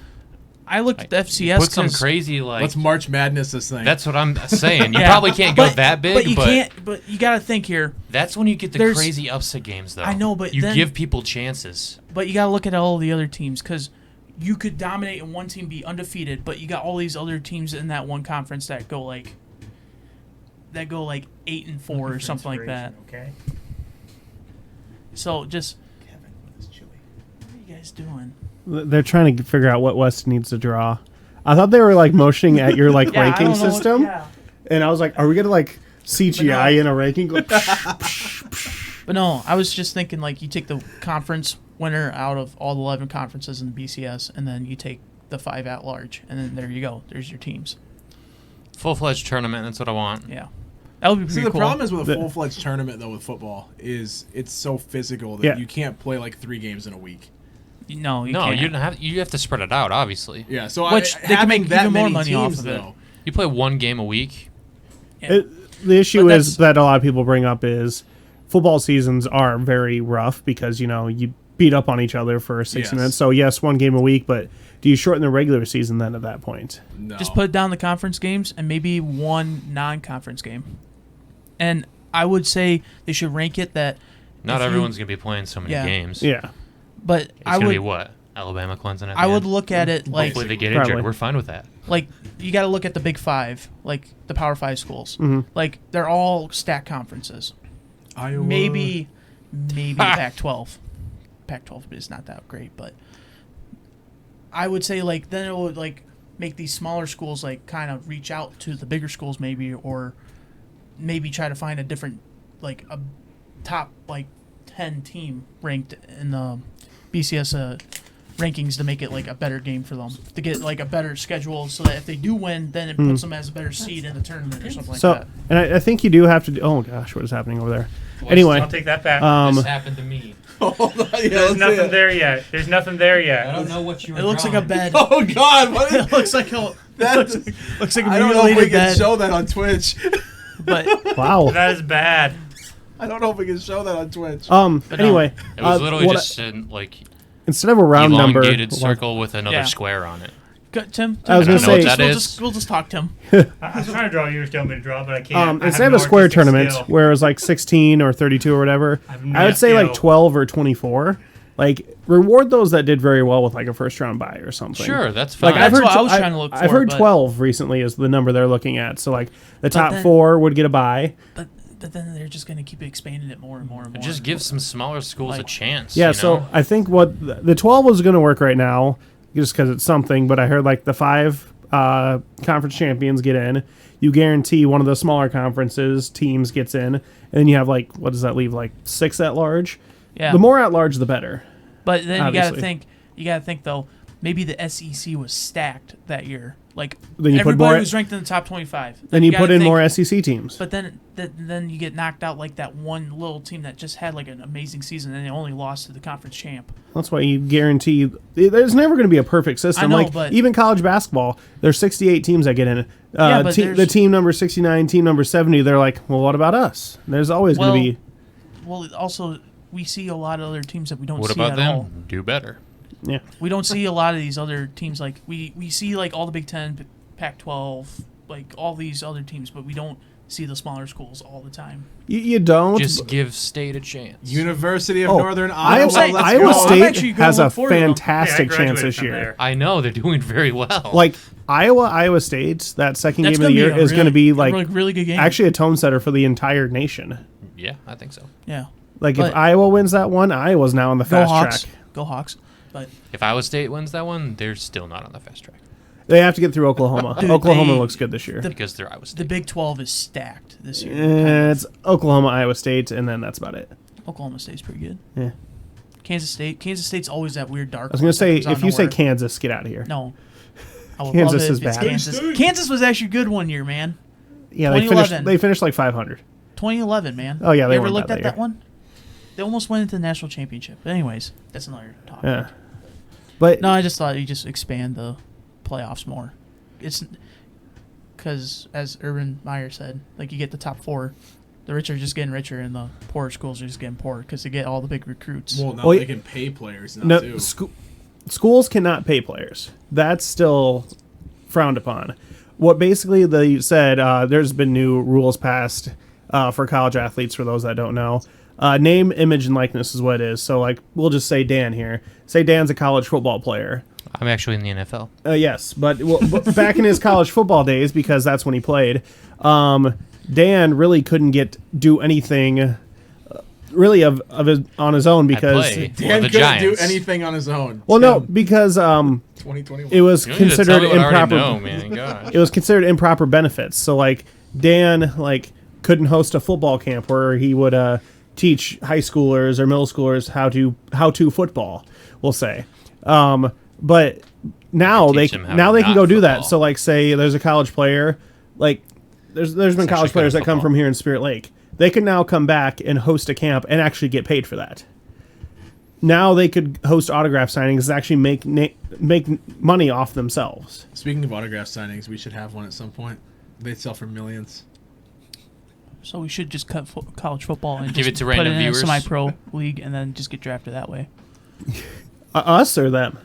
I looked at the FCS. Put some 'cause- crazy like. Let's March Madness this thing. That's what I'm saying. You Yeah. probably can't go that big, but you can't. But you got to think here. that's when you get the There's- crazy upset games, though. I know, but you then- give people chances. But you got to look at all the other teams because you could dominate and one team be undefeated, but you got all these other teams in that one conference that go like 8-4 or something like that. Okay. So just what are you guys doing? They're trying to figure out what West needs to draw. I thought they were like motioning at your like Yeah, I ranking don't know what- system, yeah. and I was like, "Are we gonna like CGI in a ranking?" Like, But no, I was just thinking like you take the conference winner out of all the 11 conferences in the BCS, and then you take the 5 at large, and then there you go. There's your teams. Full-fledged tournament. That's what I want. Yeah, that would be See, pretty the cool. problem is with a The- full-fledged tournament, though, with football, is it's so physical that Yeah. you can't play like 3 games in a week. No, you No, can't. you don't have. You have to spread it out. Obviously, Yeah, so Which they can having make that even more many money off teams, of it. though, you play one game a week. Yeah. the issue But is that a lot of people bring up is football seasons are very rough because you beat up on each other for 60 Yes. minutes. So yes, one game a week, but do you shorten the regular season then at that point? No. Just put down the conference games and maybe one non-conference game. And I would say they should rank it that. Not if you- everyone's going to be playing so many Yeah. games. Yeah. But It's I going to would. be what? Alabama, Clemson at the I would end? look at it like Hopefully they get Probably. injured. We're fine with that. you got to look at the Big Five, like the Power Five schools. Mhm. Like they're all stacked conferences. Iowa. Maybe Pac-12. Pac-12 is not that great, but I would say like then it would like make these smaller schools like kind of reach out to the bigger schools maybe, or maybe try to find a different like a top like 10 team ranked in the BCS rankings to make it like a better game for them, to get like a better schedule so that if they do win, then it puts them as a better seed in the tournament or something like So, that. and I think you do have to. Oh gosh, what is happening over there? Anyway, I'll take that back. This happened to me. Hold on, yeah, There's let's see nothing it. there yet. There's nothing there I yet. don't know what you were It looks like a drawing. bed. Oh God! What is It looks like a that? looks like a I don't know if we mutilated can bed. show that on Twitch. But wow. That is bad. I don't know if we can show that on Twitch. But no. Anyway, It was literally what just like instead of a round number, elongated circle with another Yeah. square on it. go, Tim, I was gonna we'll say- just- That we'll is- just we'll just talk Tim. I was trying to draw yours, tell me to draw, but I can't. I instead have of a no square artistic tournament skill. where it was like 16 or 32 or whatever, I have I no would say like skill. 12 or 24. Like reward those that did very well with like a first round bye or something. Sure, that's fine. Like That's I've heard, what I was trying to look I've for, heard but- 12 recently is the number they're looking at. So like the top then- 4 would get a bye. But then they're just gonna keep expanding it more and more and more. Just give some smaller schools a Like- chance. Yeah. you So know? I think what the 12 was going to work right now, just because it's something. But I heard like the 5 conference champions get in. You guarantee one of the smaller conferences teams gets in, and then you have like what does that leave like 6 at large? yeah. The more at large, the better. But then obviously. you gotta think though. Maybe the SEC was stacked that year. Like Then you put everybody more- was ranked in the top 25. Then you gotta put in think- more SEC teams. But then you get knocked out like that one little team that just had like an amazing season and they only lost to the conference champ. That's why you guarantee there's never going to be a perfect system. I know, like but- even college basketball, there's 68 teams that get in. Yeah, but the there's- team number 69, team number 70, they're like, well, what about us? There's always Well, going to be. Well, also we see a lot of other teams that we don't what see about at them? all. Do better. Yeah. We don't see a lot of these other teams. Like we see like all the Big Ten, Pac-12, like all these other teams, but we don't see the smaller schools all the time. You don't. Just give state a chance. University of Oh, Northern Iowa, Iowa. let's Iowa go. I'm State actually gonna has a look forward to them. fantastic Yeah, I chance graduated this from year. there. I know they're doing very well. Like Iowa State, that second That's game of the gonna year be a is going to really- be like really good game. actually a tone setter for the entire nation. yeah, I think so. yeah. Like But- if Iowa wins that one, Iowa's now on the Go fast Hawks. track. Go Hawks. But If Iowa State wins that one, they're still not on the fast track They have to get through Oklahoma. Dude, Oklahoma they- looks good this year. because they're Iowa the State. Big 12 is stacked this year. It's Oklahoma, Iowa State, and then that's about it. Oklahoma State's pretty good. Yeah. Kansas State's always that weird dark. I was going to say, horse that comes if out you say nowhere. Kansas, get out of here. No. I would Kansas love it is if it's bad. Kansas. Kansas was actually good one year, man. Yeah, they 2011. finished like 500. 2011, man. Oh, yeah, they you ever weren't looked bad at that that year. one? They almost went into the national championship. But anyways, that's another topic. Yeah. But No, I just thought you just expand the playoffs more. It's because, as Urban Meyer said, like you get the top 4, the rich are just getting richer, and the poorer schools are just getting poorer because they get all the big recruits. Well, now Well, they can pay players now too. schools cannot pay players. That's still frowned upon. What basically they said, there's been new rules passed for college athletes, for those that don't know. Name, image, and likeness is what it is. So, like, we'll just say Dan here. Say Dan's a college football player. I'm actually in the NFL. Yes, but back in his college football days, because that's when he played, Dan really couldn't do anything really of his, on his own because play. Dan the couldn't do Giants. anything on his own. well, no, because 2021. it was You don't need to tell considered me what I already improper. know, man. God. It was considered improper benefits. So like Dan couldn't host a football camp where he would teach high schoolers or middle schoolers how to football, we'll say. But now Teach them how now to they can not go do that. football. So like say there's a college player, like there's been Essentially college players that come football. from here in Spirit Lake. They can now come back and host a camp and actually get paid for that. Now they could host autograph signings and actually make money off themselves. Speaking of autograph signings, we should have one at some point. They sell for millions. So we should just cut college football and Give just it to put random it in viewers. a semi-pro league and then just get drafted that way. Us or them?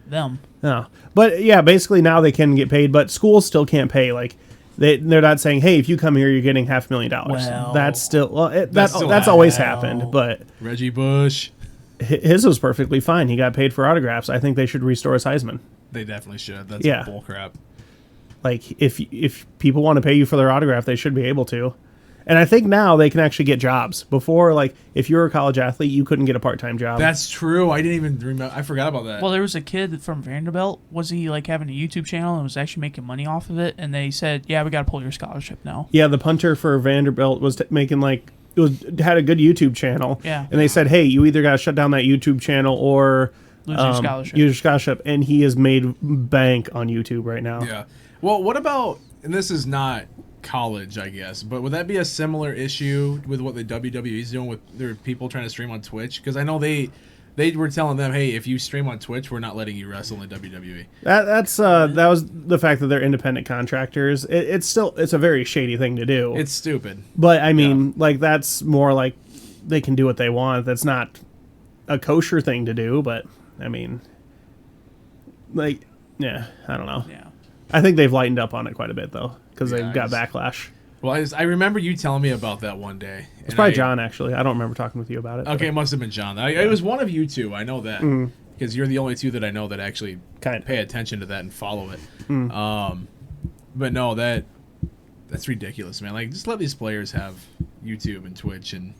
Them. No. But yeah, basically now they can get paid, but schools still can't pay. Like they're not saying, hey, if you come here, you're getting $500,000. Well, That's still That's still that's always well. happened. But Reggie Bush. his was perfectly fine. He got paid for autographs. I think they should restore his Heisman. They definitely should. That's Yeah. bull crap. Like if people want to pay you for their autograph, they should be able to. And I think now they can actually get jobs. Before, like if you were a college athlete, you couldn't get a part-time job. That's true. I didn't even remember. I forgot about that. Well, there was a kid from Vanderbilt. Was he like having a YouTube channel and was actually making money off of it? And they said, "Yeah, we got to pull your scholarship now." Yeah, the punter for Vanderbilt was making like had a good YouTube channel. Yeah. And they said, hey, you either got to shut down that YouTube channel or Lose your scholarship. Use your scholarship. And he has made bank on YouTube right now. Yeah. Well, what about, and this is not college, I guess, but would that be a similar issue with what the WWE is doing with their people trying to stream on Twitch? Because I know they were telling them, hey, if you stream on Twitch, we're not letting you wrestle in the WWE. That was the fact that they're independent contractors. It's a very shady thing to do. It's stupid. But I mean, like that's more like they can do what they want. That's not a kosher thing to do. But I mean, like, yeah, I don't know. Yeah. I think they've lightened up on it quite a bit though, because Yeah, they've got I just- backlash. Well, I remember you telling me about that one day. It's probably John actually. I don't remember talking with you about it. Okay, it must have been John. It was one of you two. I know that because you're the only two that I know that actually Kind of. pay attention to that and follow it. But no, that's ridiculous, man. Like, just let these players have YouTube and Twitch, and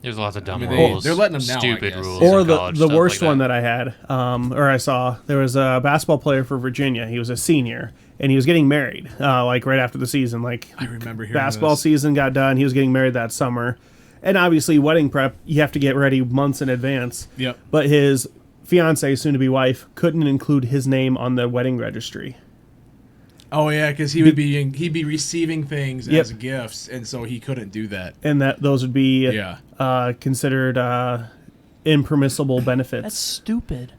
There's lots of dumb mean, rules. they're letting them now, I Stupid guess. rules. Or in the college, the stuff worst like one that I had, or I saw, there was a basketball player for Virginia. He was a senior, and he was getting married, like right after the season. Like I remember hearing basketball this. season got done. He was getting married that summer, and obviously wedding prep, you have to get ready months in advance. Yep. But his fiance, soon to be wife, couldn't include his name on the wedding registry. Oh yeah, because he'd be receiving things Yep. as gifts, and so he couldn't do that. And that those would be Yeah. considered impermissible benefits. That's stupid.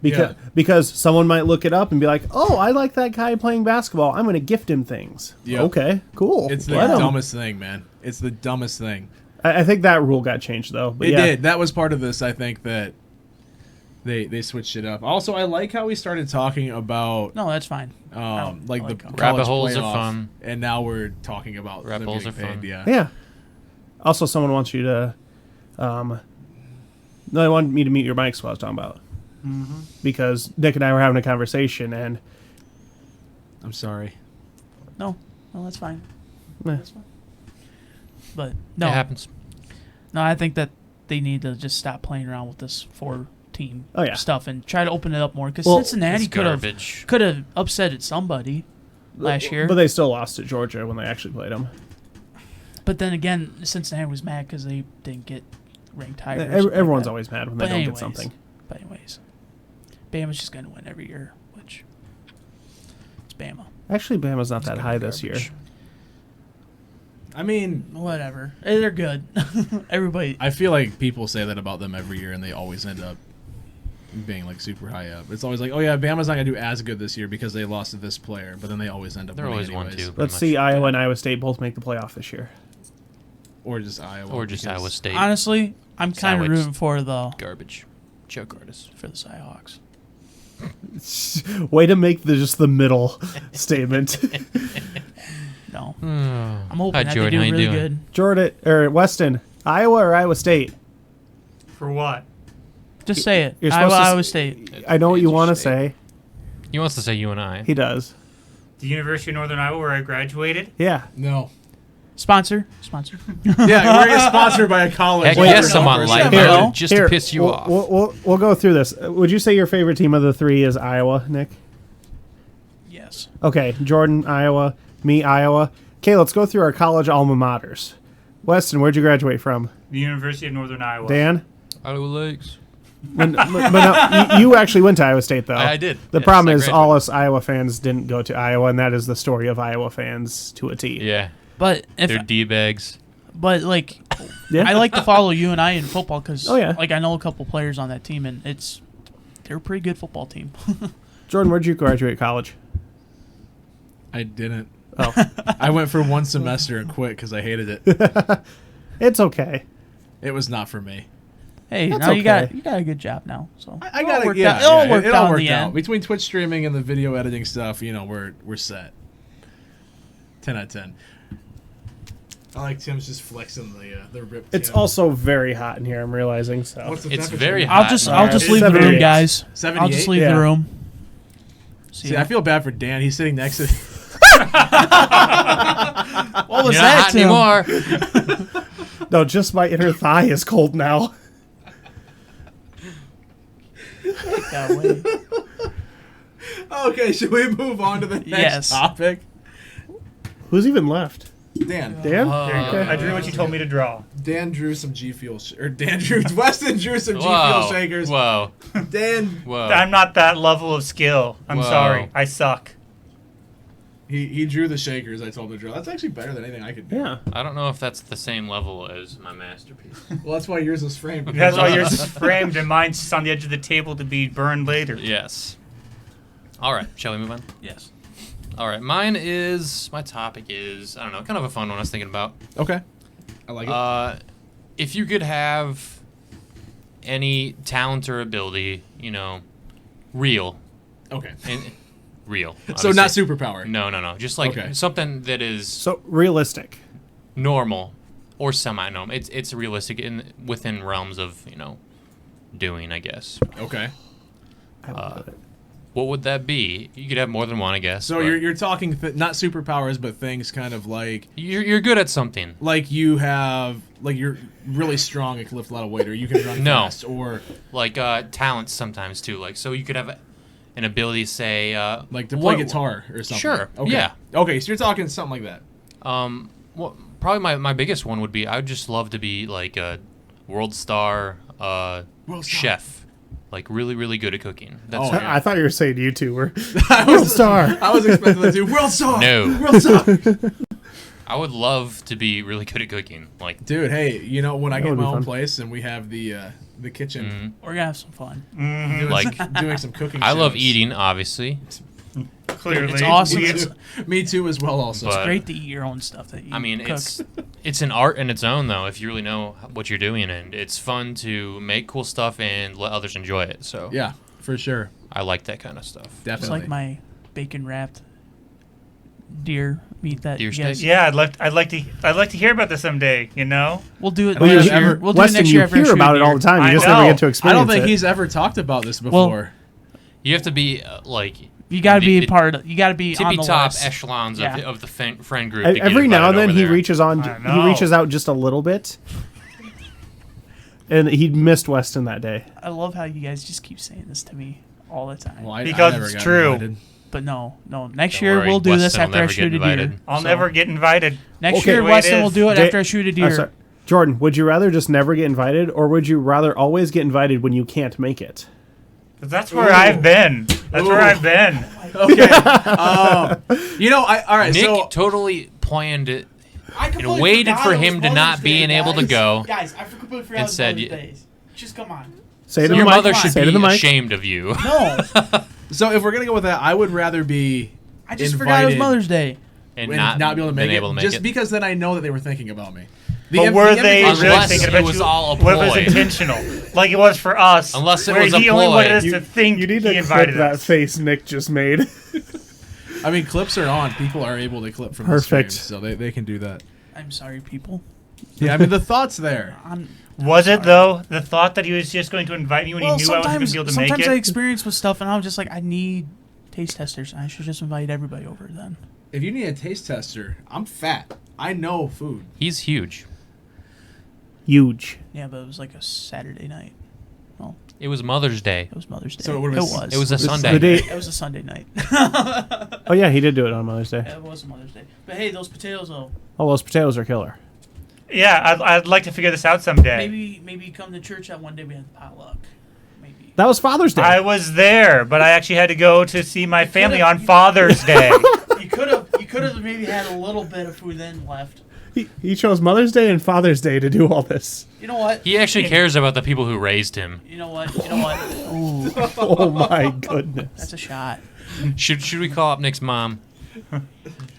Because someone might look it up and be like, "Oh, I like that guy playing basketball. I'm going to gift him things." Yep. Okay, cool. It's the Let him. dumbest thing, man. It's the dumbest thing. I think that rule got changed though. But It yeah, did. That was part of this. I think that they switched it up. Also, I like how we started talking about No, that's fine. like I the like how- college Rabbit holes are playoff, fun. and now we're talking about Rabbit them holes getting are paid, fun. Yeah. Yeah. Also, someone wants you to. No, they wanted me to mute your mics. What I was talking about. Because Nick and I were having a conversation, and I'm sorry. No, that's fine. eh, That's fine. But no, It happens. no, I think that they need to just stop playing around with this 4-team Oh, yeah. stuff and try to open it up more. Because Well, Cincinnati It's could garbage. have upsetted somebody last year. but they still lost to Georgia when they actually played them. But then again, Cincinnati was mad because they didn't get ranked higher. or something like Everyone's that. always mad when But they don't anyways, get something. But anyways, Bama's just going to win every year, which it's Bama. Actually, Bama's not that high this year. Garbage. I mean, Whatever. They're good. Everybody. I feel like people say that about them every year, and they always end up being like super high up. It's always like, oh yeah, Bama's not gonna do as good this year because they lost to this player, but then they always end up. They're winning always anyways. 1-2. Let's see Iowa and Iowa State both make the playoff this year. Or just Iowa. Or just because- Iowa State. Honestly, I'm kind of Sandwich. rooting for the Garbage. Joke artist. Cyhawks. Way to make just the middle statement. No, Hmm. I'm hoping Hi, that Jordan. they How do you really doing? good. Jordan or Weston, Iowa or Iowa State? For what? Just say it. You're supposed to Iowa State. I know what you It's want to State. say. He wants to say you and I. He does. The University of Northern Iowa, where I graduated. Yeah. No. Sponsor. Yeah, we're getting sponsored by a college. Heck Wait, yes, no, I'm on first live time. Here, mode just Here, to piss you we'll, off. We'll go through this. Would you say your favorite team of the three is Iowa, Nick? Yes. Okay, Jordan, Iowa. Me, Iowa. Okay, let's go through our college alma maters. Weston, where'd you graduate from? The University of Northern Iowa. Dan? Iowa Lakes. but no, you actually went to Iowa State, though. I did. The Yes, problem I is all graduated. us Iowa fans didn't go to Iowa, and that is the story of Iowa fans to a T. Yeah. But if They're D-bags. but like Yeah. I like to follow you and I in football because Oh, yeah. like I know a couple players on that team and they're a pretty good football team. Jordan, where'd you graduate college? I didn't. Oh, I went for one semester and quit because I hated it. it's okay. It was not for me. Hey, That's now you got okay. a good job now. So I got it. worked Yeah, out. It all worked it out all in worked the out. end. Between Twitch streaming and the video editing stuff, we're set. 10 out of 10. I like Tim's just flexing the rip. It's Tim. also very hot in here. I'm realizing. So What's the It's temperature? very I'll hot. just It's leave the room, 78. guys. 78? I'll just leave Yeah. the room. See, I feel bad for Dan. He's sitting next to. What was You're not that, hot Tim? anymore. no, just my inner thigh is cold now. That way. Okay, should we move on to the next Yes. topic? Who's even left? Dan. Dan? There you go. Okay. I drew what you told me to draw. Dan drew some G Fuel. Weston drew some G Fuel Whoa. shakers. Whoa. Dan, Whoa. I'm not that level of skill. I'm Whoa. sorry. I suck. he drew the shakers I told him to draw. That's actually better than anything I could do. Yeah. I don't know if that's the same level as my masterpiece. Well, that's why yours was framed. That's why yours is framed and mine's just on the edge of the table to be burned later. Yes. All right. Shall we move on? Yes. All right. My topic is, I don't know, kind of a fun one I was thinking about. Okay. I like it. If you could have any talent or ability, real. Okay. Real. So not obviously. superpower. No. Just like Okay. something that is So realistic. normal or semi-normal. It's realistic within realms of, doing, I guess. Okay. I love it. What would that be? You could have more than one, I guess. So but you're talking not superpowers, but things kind of like you're good at something. you have you're really strong and can lift a lot of weight, or you can run No. fast, or Like talents sometimes too. Like so you could have an ability, say, like to play guitar or something. Sure, Okay. yeah. Okay, so you're talking something like that. Well, probably my biggest one would be I would just love to be like a world star chef. Like really, really good at cooking. That's Oh, yeah. I thought you were saying YouTuber. I World star. I was expecting that too. World star. No. World star. I would love to be really good at cooking. Like Dude, hey, when I That get would my be own fun. place and we have the kitchen, We're gonna have some fun. doing, Like, doing some cooking. I love shows. eating, obviously. Clearly. It's awesome. Me It's too. Me too as well. Also, But- great to eat your own stuff that you I mean, cook. it's an art in its own, though, if you really know what you're doing, and it's fun to make cool stuff and let others enjoy it. So yeah, for sure, I like that kind of stuff. It's definitely. like my bacon wrapped deer meat that Deer you guys. steak? Yeah, I'd like to hear about this someday. We'll do it Well, next you- year. We'll do it Weston, next you year after I hear shoot about a it all deer. the time. You I just never know. get to I experience don't think it. he's ever talked about this before. You have to be like You got to be the part of. You got to be on tippy the top list. echelons Yeah. of the friend group. to get Every now and invited then over he there. reaches on. I He know. reaches out just a little bit. And he missed Weston that day. I love how you guys just keep saying this to me all the time. Well, I Because never it's got true. invited. But no. Next Don't year worry, we'll do this Weston will after I never shoot get a deer. invited. I'll So, never get invited. Next Okay. year, The way it Weston will is. do it Jay- after I shoot a I'm deer. sorry. Jordan, would you rather just never get invited, or would you rather always get invited when you can't make it? 'Cause that's where I've been. That's where Ooh. I've been. Okay. All right. Nick So totally planned it and waited for him to not being able to go. Guys, I completely forgot and said, y- days. Just come on. Say it to Your the mic. mother should Say it to the be mic. ashamed of you. No, if we're gonna go with that, I would rather be I just forgot it was invited Mother's Day. and and not be able to make been it, able to make just it. because then I know that they were thinking about me. But were they invitation- really Unless thinking it about was you? all a What if it was ploy. intentional? Like it was for us. Unless it where was a he only ploy. wanted us to think You need he to invited clip that us. face Nick just made. I mean, clips are on. People are able to clip from Perfect. the stream, so they can do that. I'm sorry, people. Yeah, I mean the thoughts there. Was it though the thought that he was just going to invite me when Well, he knew I wasn't going to sometimes, be able to make sometimes it? I experience with stuff, and I'm just like, I need taste testers. I should just invite everybody over then. If you need a taste tester, I'm fat. I know food. He's huge. Huge. Yeah, but it was like a Saturday night. Well, It was Mother's Day. it was Mother's Day. So it would've been- was. It was a The Sunday. day- It was a Sunday night. Oh yeah, he did do it on Mother's Day. It was a Mother's Day. But hey, those potatoes though. Oh, those potatoes are killer. Yeah, I'd like to figure this out someday. Maybe come to church that one day we had potluck. Maybe. That was Father's Day. I was there, but I actually had to go to see my family on Father's Day. You could have maybe had a little bit of food then left. He chose Mother's Day and Father's Day to do all this. You know what? He actually cares about the people who raised him. You know what? Ooh, Oh my goodness. that's a shot. Should we call up Nick's mom?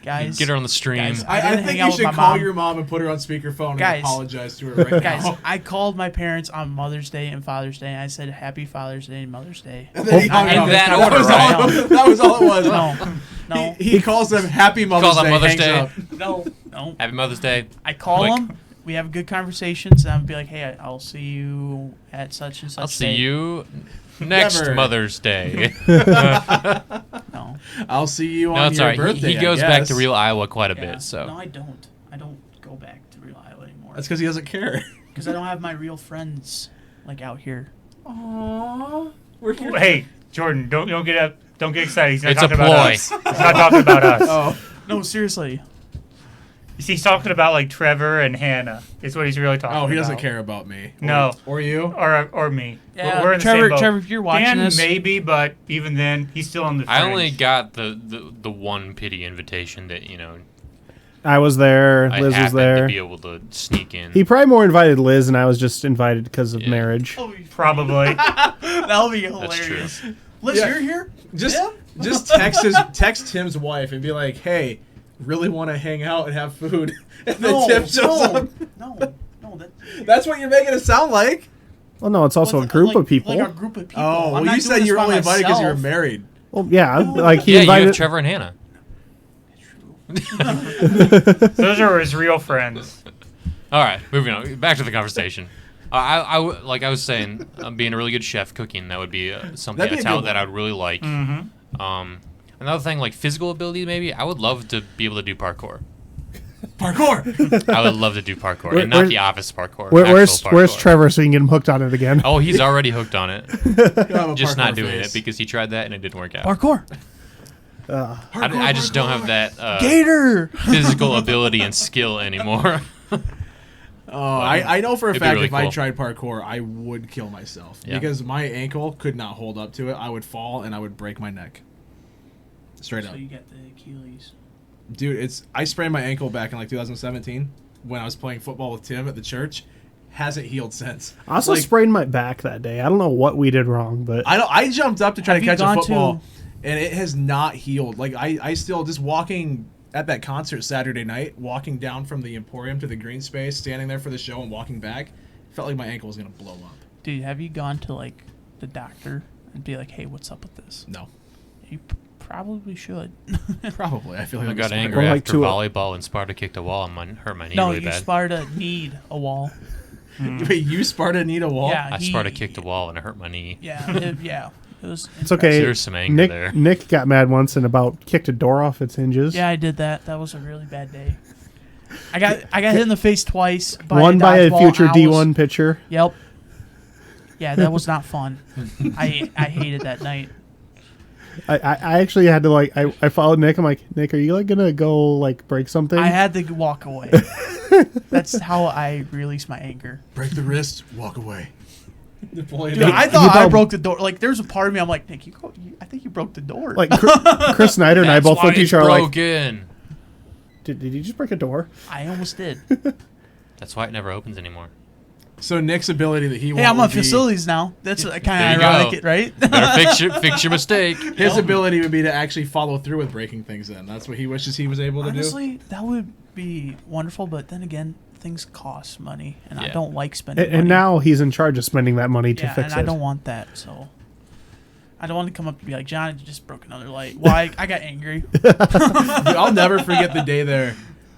Guys, Get her on the stream. guys, I didn't think hang you out with should my call mom. your mom and put her on speakerphone Guys. and apologize to her right Guys, now. I called my parents on Mother's Day and Father's Day, and I said Happy Father's Day and Mother's Day. And then he hung in up. that That order, was right? all- that was all it was. No, He calls them Happy Mother's calls on Day. Mother's hangs Day. up. no. Happy Mother's Day. I call Like- them. We have good conversations, and I'll be like, "Hey, I'll see you at such and such." I'll see day." you next Never. Mother's Day. No, I'll see you No, on it's your alright. birthday. He goes back to real. real Iowa quite a Yeah. bit, so. No, I don't. I don't go back to real Iowa anymore That's because he doesn't care. because I don't have my real friends like out here. Aww. We're here. Hey, Jordan, don't get excited. He's not It's a talking about ploy. us. He's not talking about us. Oh. No, seriously. You see, he's talking about like Trevor and Hannah. Is what he's really talking about. Oh, he doesn't care about me. No. Or you? Or me. Yeah, We're in the Trevor. same boat. Trevor, if you're watching Dan this, maybe, but even then, he's still on the. I fringe. only got the one pity invitation that, I was there. I Liz was happened to there. be able to sneak in. He probably more invited Liz, and I was just invited because of Yeah. marriage. Probably. that'll be That's true. hilarious. Liz, Yeah. you're here. Just text Tim's wife and be like, "Hey, really want to hang out and have food?" And then Tim shows up. no. That, That's what you're making it sound like. Well, no, it's also a group of people. Like a group of people. Oh, I'm well, not you doing said this you were by only invited because you were myself. married. Well, yeah, like he Yeah, you invited. have Trevor and Hannah. Those are his real friends. All right, moving on. Back to the conversation. Like I was saying, being a really good chef cooking, that would be something, That'd be a a talent good that I would really like. Another thing, like physical ability, maybe. I would love to be able to do parkour. Parkour. I would love to do parkour, Where- and not where's- the office parkour. Where's actual parkour. Trevor so you can get him hooked on it again? Oh, he's already hooked on it. I'm a Just not parkour doing face. it because he tried that and it didn't work out. Parkour. I just don't have that Gator. physical ability and skill anymore. Oh, I know for a It'd be fact really if I cool. tried parkour, I would kill myself Yeah. because my ankle could not hold up to it. I would fall and I would break my neck. Straight So up, you get the Achilles. dude. I sprained my ankle back in like 2017 when I was playing football with Tim at the church. Hasn't healed since. I also Like, sprained my back that day. I don't know what we did wrong, but I jumped up to try Have to you catch a gone football, and it has not healed. Like I still just walking at that concert Saturday night, walking down from the Emporium to the green space, standing there for the show and walking back, felt like my ankle was gonna blow up. Dude, have you gone to like the doctor and be like, "Hey, what's up with this?" No, You probably should. probably. I feel like I I'm got smart. angry Or like after to a- volleyball and Sparta kicked a wall and hurt my knee No, really you bad. Sparta need a wall. Wait, you Sparta need a wall? Yeah, I Sparta kicked a wall and it hurt my knee. Yeah. It was. it's okay. There's some anger there. Nick got mad once and about kicked a door off its hinges. Yeah, I did that. That was a really bad day. I got hit in the face twice. Won by a dodgeball, future and I was- D1 pitcher. Yep. Yeah, that was not fun. I hated that night. I actually had to I followed Nick. I'm like, Nick, are you like gonna go like break something? I had to walk away. That's how I release my anger. Break the wrist, walk away. Dude, I thought I broke the door. Like, there's a part of me. I'm like, Nick, I think you broke the door. Like Chris Snyder and I That's both why looked at it's each other like, broken. did you just break a door? I almost did. That's why it never opens anymore. So Nick's ability that he Hey, I'm on facilities now. That's There kind you of go. ironic, right? Better fix your mistake. His ability would be to actually follow through with breaking things in. That's what he wishes he was able to do. Honestly, that would be wonderful. But then again, things cost money, and I Yeah. don't like spending money. And now he's in charge of spending that money to yeah, fix and it. I don't want that. So I don't want to come up and be like, John, you just broke another light. Well, I got angry. Dude, I'll never forget the day there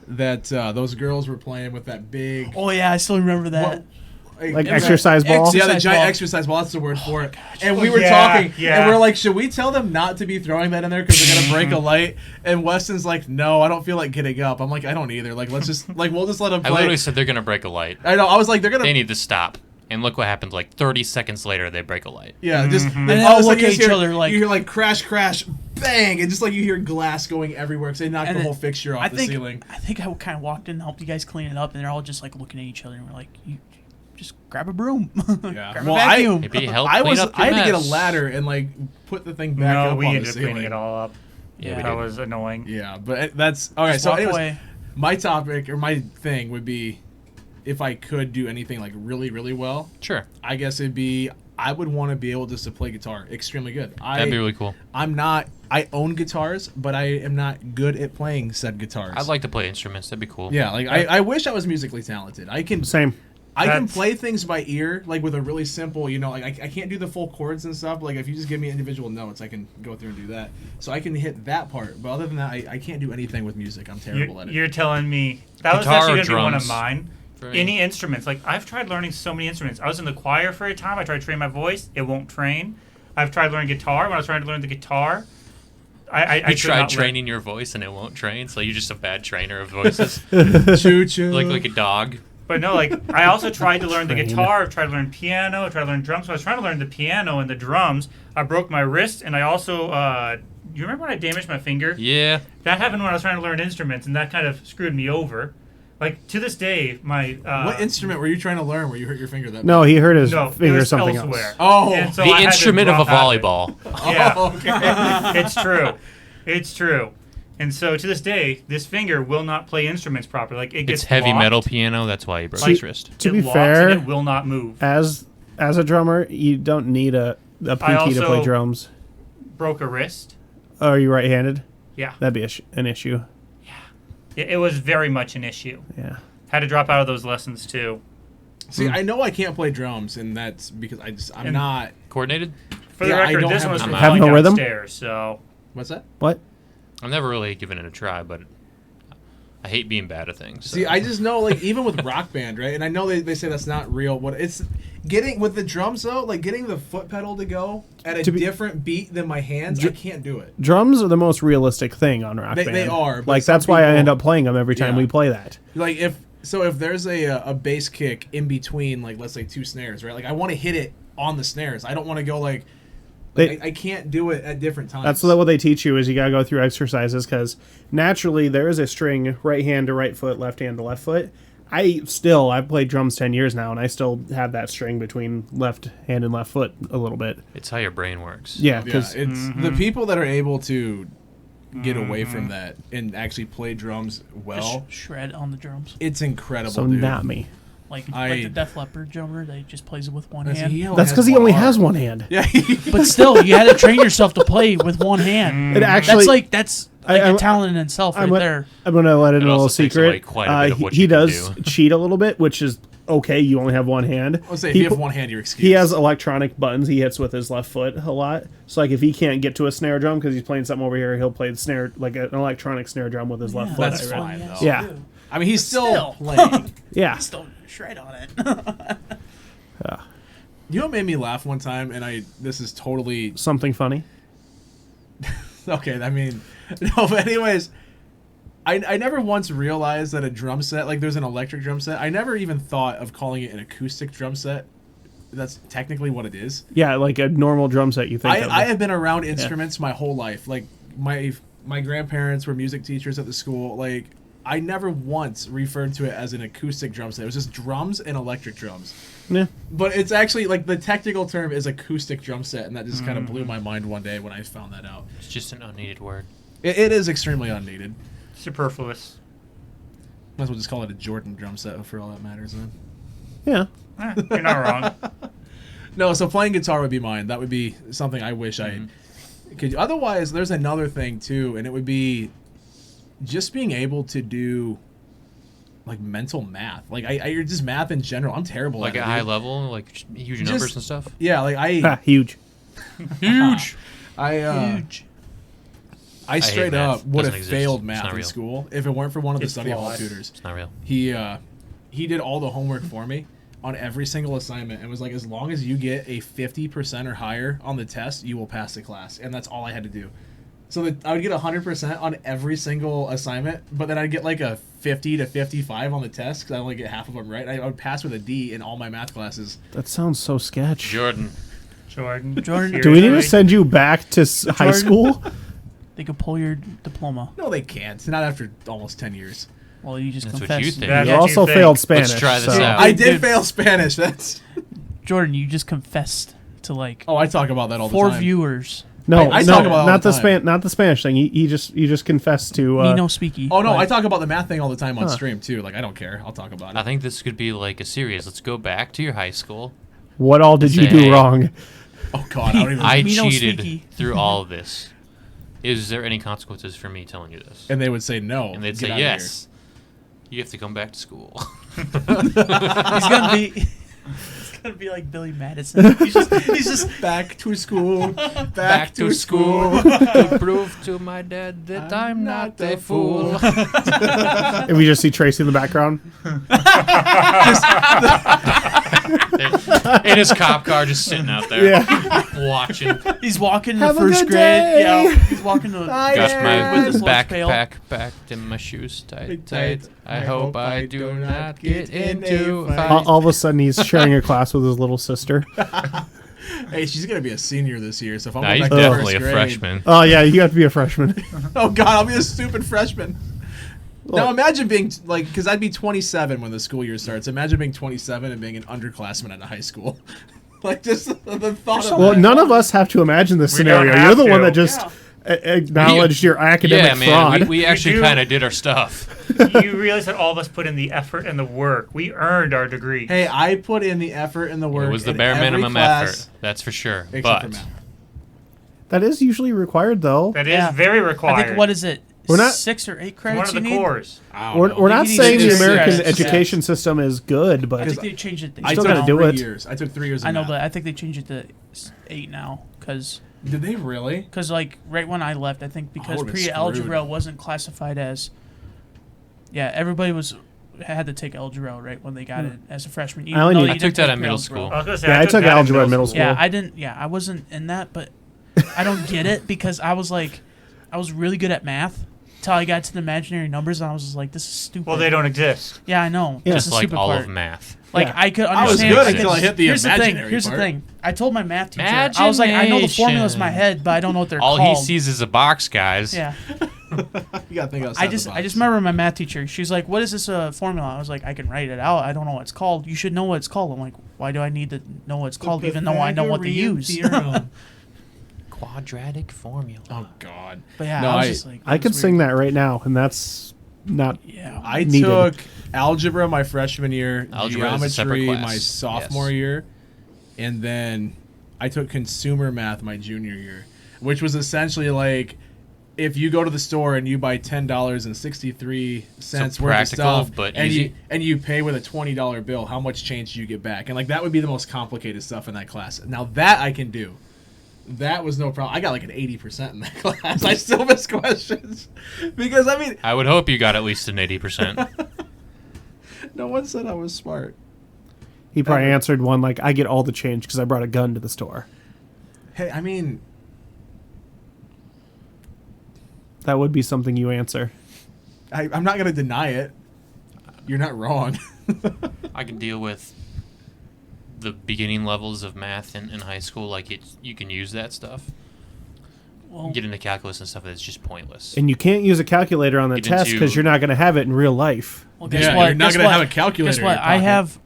that those girls were playing with that big. Oh yeah, I still remember that. What- Like exercise ball. Yeah, the Exercise giant ball. exercise ball. That's the word for it. And we were Yeah, talking, yeah. and we're like, should we tell them not to be throwing that in there because they're gonna break a light? And Weston's like, no, I don't feel like getting up. I'm like, I don't either. Like, let's just we'll just let them I play. literally said they're gonna break a light. I know. I was like, they're gonna. They need to stop. And look what happens. Like 30 seconds later, they break a light. Yeah, just And then all of a they'll sudden look at you just each hear- other like- you hear like crash, crash, bang, and just like you hear glass going everywhere because they knocked And the then whole fixture off I the think ceiling. I think I kind of walked in and helped you guys clean it up, and they're all just like looking at each other, and we're like, you just grab a broom, Yeah. grab Well, a vacuum. Maybe help I clean was. up your I had to get a mess. ladder and like put the thing back No, up we on the ended up ceiling. cleaning it all up. Yeah, we That did. was annoying. Yeah, but that's okay. Just So, walk anyways, away. my topic or my thing would be if I could do anything like really, really well. Sure. I guess it'd be I would want to be able just to play guitar extremely good. That'd be really cool. I own guitars, but I am not good at playing said guitars. I'd like to play instruments. That'd be cool. Yeah, like I wish I was musically talented. I can Same. play things by ear, like with a really simple, like I can't do the full chords and stuff. Like if you just give me individual notes, I can go through and do that. So I can hit that part. But other than that, I can't do anything with music. I'm terrible at it. You're telling me that was Guitar actually or going to be one of drums? mine. For me. Any instruments. Like, I've tried learning so many instruments. I was in the choir for a time. I tried to train my voice. It won't train. I've tried learning guitar. When I was trying to learn the guitar, I You could tried not training your voice and it won't train, so you're just a bad trainer of voices. Choo-choo. like a dog. But no, like, I also tried to learn the Train. guitar. I've tried to learn piano. I tried to learn drums. So I was trying to learn the piano and the drums. I broke my wrist, and I also, you remember when I damaged my finger? Yeah. That happened when I was trying to learn instruments, and that kind of screwed me over. Like, to this day, my... What instrument were you trying to learn where you hurt your finger that No, he hurt his no, it finger was something elsewhere. else. Oh, And so The I had to instrument of a drop out it. volleyball. Yeah. Oh, okay. It's true. It's true. And so to this day, this finger will not play instruments properly. Like, it gets It's heavy locked. metal piano. That's why he broke Like- his wrist. To It be locks fair, and it will not move. as a drummer, you don't need a pinky to play also- drums. Broke a wrist. Oh, are you right-handed? Yeah. That'd be an issue. It was very much an issue. Yeah. Had to drop out of those lessons too. See, I know I can't play drums, and that's because I'm not. Coordinated? For the Yeah, I record, don't this have one was a- from Have falling no rhythm? downstairs. So What's that? What? I've never really given it a try, but I hate being bad at things. So. See, I just know, like, even with Rock Band, right? And I know they say that's not real. What it's getting with the drums though, like getting the foot pedal to go at a different beat than my hands, I can't do it. Drums are the most realistic thing on Rock Band. They are, but Like, some that's why I people- end up playing them every time Yeah. we play that. Like if there's a bass kick in between, like let's say two snares, right? Like I want to hit it on the snares. I don't want to go like I can't do it at different times. That's what they teach you is you gotta go through exercises because naturally there is a string right hand to right foot, left hand to left foot. I've played drums 10 years now and I still have that string between left hand and left foot a little bit. It's how your brain works. Yeah, Yeah, because it's the people that are able to get away from that and actually play drums well. Shred on the drums. It's incredible, so dude. not me. Like I- the Def Leppard drummer, they just plays it with one That's- hand. That's because he only has one hand. Yeah, But still, you had to train yourself to play with one hand. It actually, That's a talent in itself right there. I'm gonna let in It a little also takes away secret. quite a bit of what He you can does do. cheat a little bit, which is okay. You only have one hand. I'll say if He you have pu- one hand, you're excused. He has electronic buttons he hits with his left foot a lot. So like if he can't get to a snare drum because he's playing something over here, he'll play the snare like an electronic snare drum with his left foot. That's I read. fine, though. Yeah. I mean, he's still playing. Yeah. Still shred on it. You know what made me laugh one time, and this is totally Something funny. okay. I mean, no, but anyways, I never once realized that a drum set, like there's an electric drum set. I never even thought of calling it an acoustic drum set. That's technically what it is. Yeah, like a normal drum set you think of. I have been around instruments my whole life. Like my grandparents were music teachers at the school. Like I never once referred to it as an acoustic drum set. It was just drums and electric drums. Yeah. But it's actually like the technical term is acoustic drum set, and that just kind of blew my mind one day when I found that out. It's just an unneeded word. It is extremely unneeded. superfluous. Might as well just call it a Jordan drum set for all that matters then. Yeah. You're not wrong. No, so playing guitar would be mine. That would be something I wish I could. Otherwise, there's another thing too, and it would be just being able to do like mental math. Like I just math in general. I'm terrible Like at at it. high dude. level, like huge Just- numbers and stuff. Yeah, like Ha, huge. Huge. Huge. I hate straight math. up would Doesn't have exist. failed It's math not in real. school if it weren't for one of the It's study hall flawed. tutors. It's not real. He did all the homework for me on every single assignment and was like, as long as you get a 50% or higher on the test, you will pass the class. And that's all I had to do. So that I would get 100% on every single assignment, but then I'd get like a 50 to 55 on the test because I only get half of them right. I would pass with a D in all my math classes. That sounds so sketch. Jordan. Jordan. Do we need to send you back to high school? They could pull your diploma. No, they can't. Not after almost 10 years. Well, you just That's what confessed. you think. That's You what also you think. failed Spanish. Let's try this so- out. I did dude. fail Spanish. That's. Jordan, you just confessed to like Oh, I talk about that all the 4 time. viewers. No, I no, talk about it all not the the time. not the Spanish thing. You just confessed to. Me no speaky. Oh no, but I talk about the math thing all the time on stream too. Like I don't care. I'll talk about I it. think this could be like a series. Let's go back to your high school What all did you do Say, wrong? Oh God, I don't even. I Me no cheated sneaky. through all of this. Is there any consequences for me telling you this? and they would say no. And they'd Get say outta yes. You have to come back to school. He's gonna be. He's gonna be like Billy Madison. He's just here. Back to school. Back to school to prove to my dad that I'm not a fool. And we just see Tracy in the background. In his cop car, just sitting out there, Yeah. watching. he's walking to Have a first good grade. day. Yeah, he's walking to. Bye. Got Yeah. my With his lunch pail. backpack packed and my shoes tight. I hope I do not get into a fight. All of a sudden, he's sharing a class with his little sister. Hey, she's gonna be a senior this year, so if I'm Nah, going he's back to definitely a first grade, freshman. Oh yeah, you have to be a freshman. Oh God, I'll be a stupid freshman. Now imagine being like, because I'd be 27 when the school year starts. Imagine being 27 and being an underclassman at a high school. Like just the thought of Well, that. none of us have to imagine this We don't scenario. have You're the to. one that just acknowledged your academic Yeah, man, fraud. we actually do- kind of did our stuff. You realize that all of us put in the effort and the work. We earned our degree. Hey, I put in the effort and the work. It was the in bare every minimum class, effort, that's for sure. except But for math. That is usually required, though. That is Yeah. very required. I think what is it? We're not- 6 or 8 It's credits one of the you need? cores. I don't We're, know. we're not You need saying the six American credits. education system is good, I but think they changed it. To I still took gotta do 3 it. years. I took 3 years. Of I know, math. but I think they changed it to 8 now because Did they really? like right when I left, I think because would've been pre-algebra screwed. wasn't classified as. Yeah, everybody had to take algebra right when they got it as a freshman. Even only though need- you I took didn't that take at middle pre-algebra. school. I was gonna say, Yeah, I took that in algebra in middle school. Yeah, I didn't. Yeah, I wasn't in that, but I don't get it because I was really good at math till I got to the imaginary numbers, and I was just like, this is stupid. Well, they don't exist. Yeah, I know. Yeah. That's just the like stupid all part. of math. Like Yeah. I could I was understand. good could- until I hit the here's imaginary Here's the part. thing. I told my math teacher. I was like, I know the formulas in my head, but I don't know what they're All called. he sees is a box, guys. Yeah. You gotta think outside I the just box. remember my math teacher. She's like, "What is this formula?" I was like, "I can write it out. I don't know what it's called. You should know what it's called." I'm like, "Why do I need to know what it's called, even though I know what to use?" Quadratic formula. Oh God. But yeah, No, I was I- just like, I could sing that right now, and that's not. Yeah. I Needed. took algebra my freshman year, Algebra is a separate geometry class. my sophomore Yes. year, and then I took consumer math my junior year, which was essentially like if you go to the store and you buy $10.63 So worth of practical, stuff, but and easy. you pay with a $20 bill, how much change do you get back? And like that would be the most complicated stuff in that class. Now that I can do. That was no problem. I got like an 80% in that class. I still miss questions because I mean, I would hope you got at least an 80%. no one said I was smart. He probably answered one like, "I get all the change because I brought a gun to the store." Hey, I mean, That would be something you answer. I'm not gonna deny it. You're not wrong. I can deal with the beginning levels of math in high school. Like you can use that stuff. Well, Get into calculus and stuff that's just pointless. And you can't use a calculator on the Get test into- because you're not going to have it in real life. well, guess Yeah, what? you're not Guess gonna what? have a calculator Guess in what? your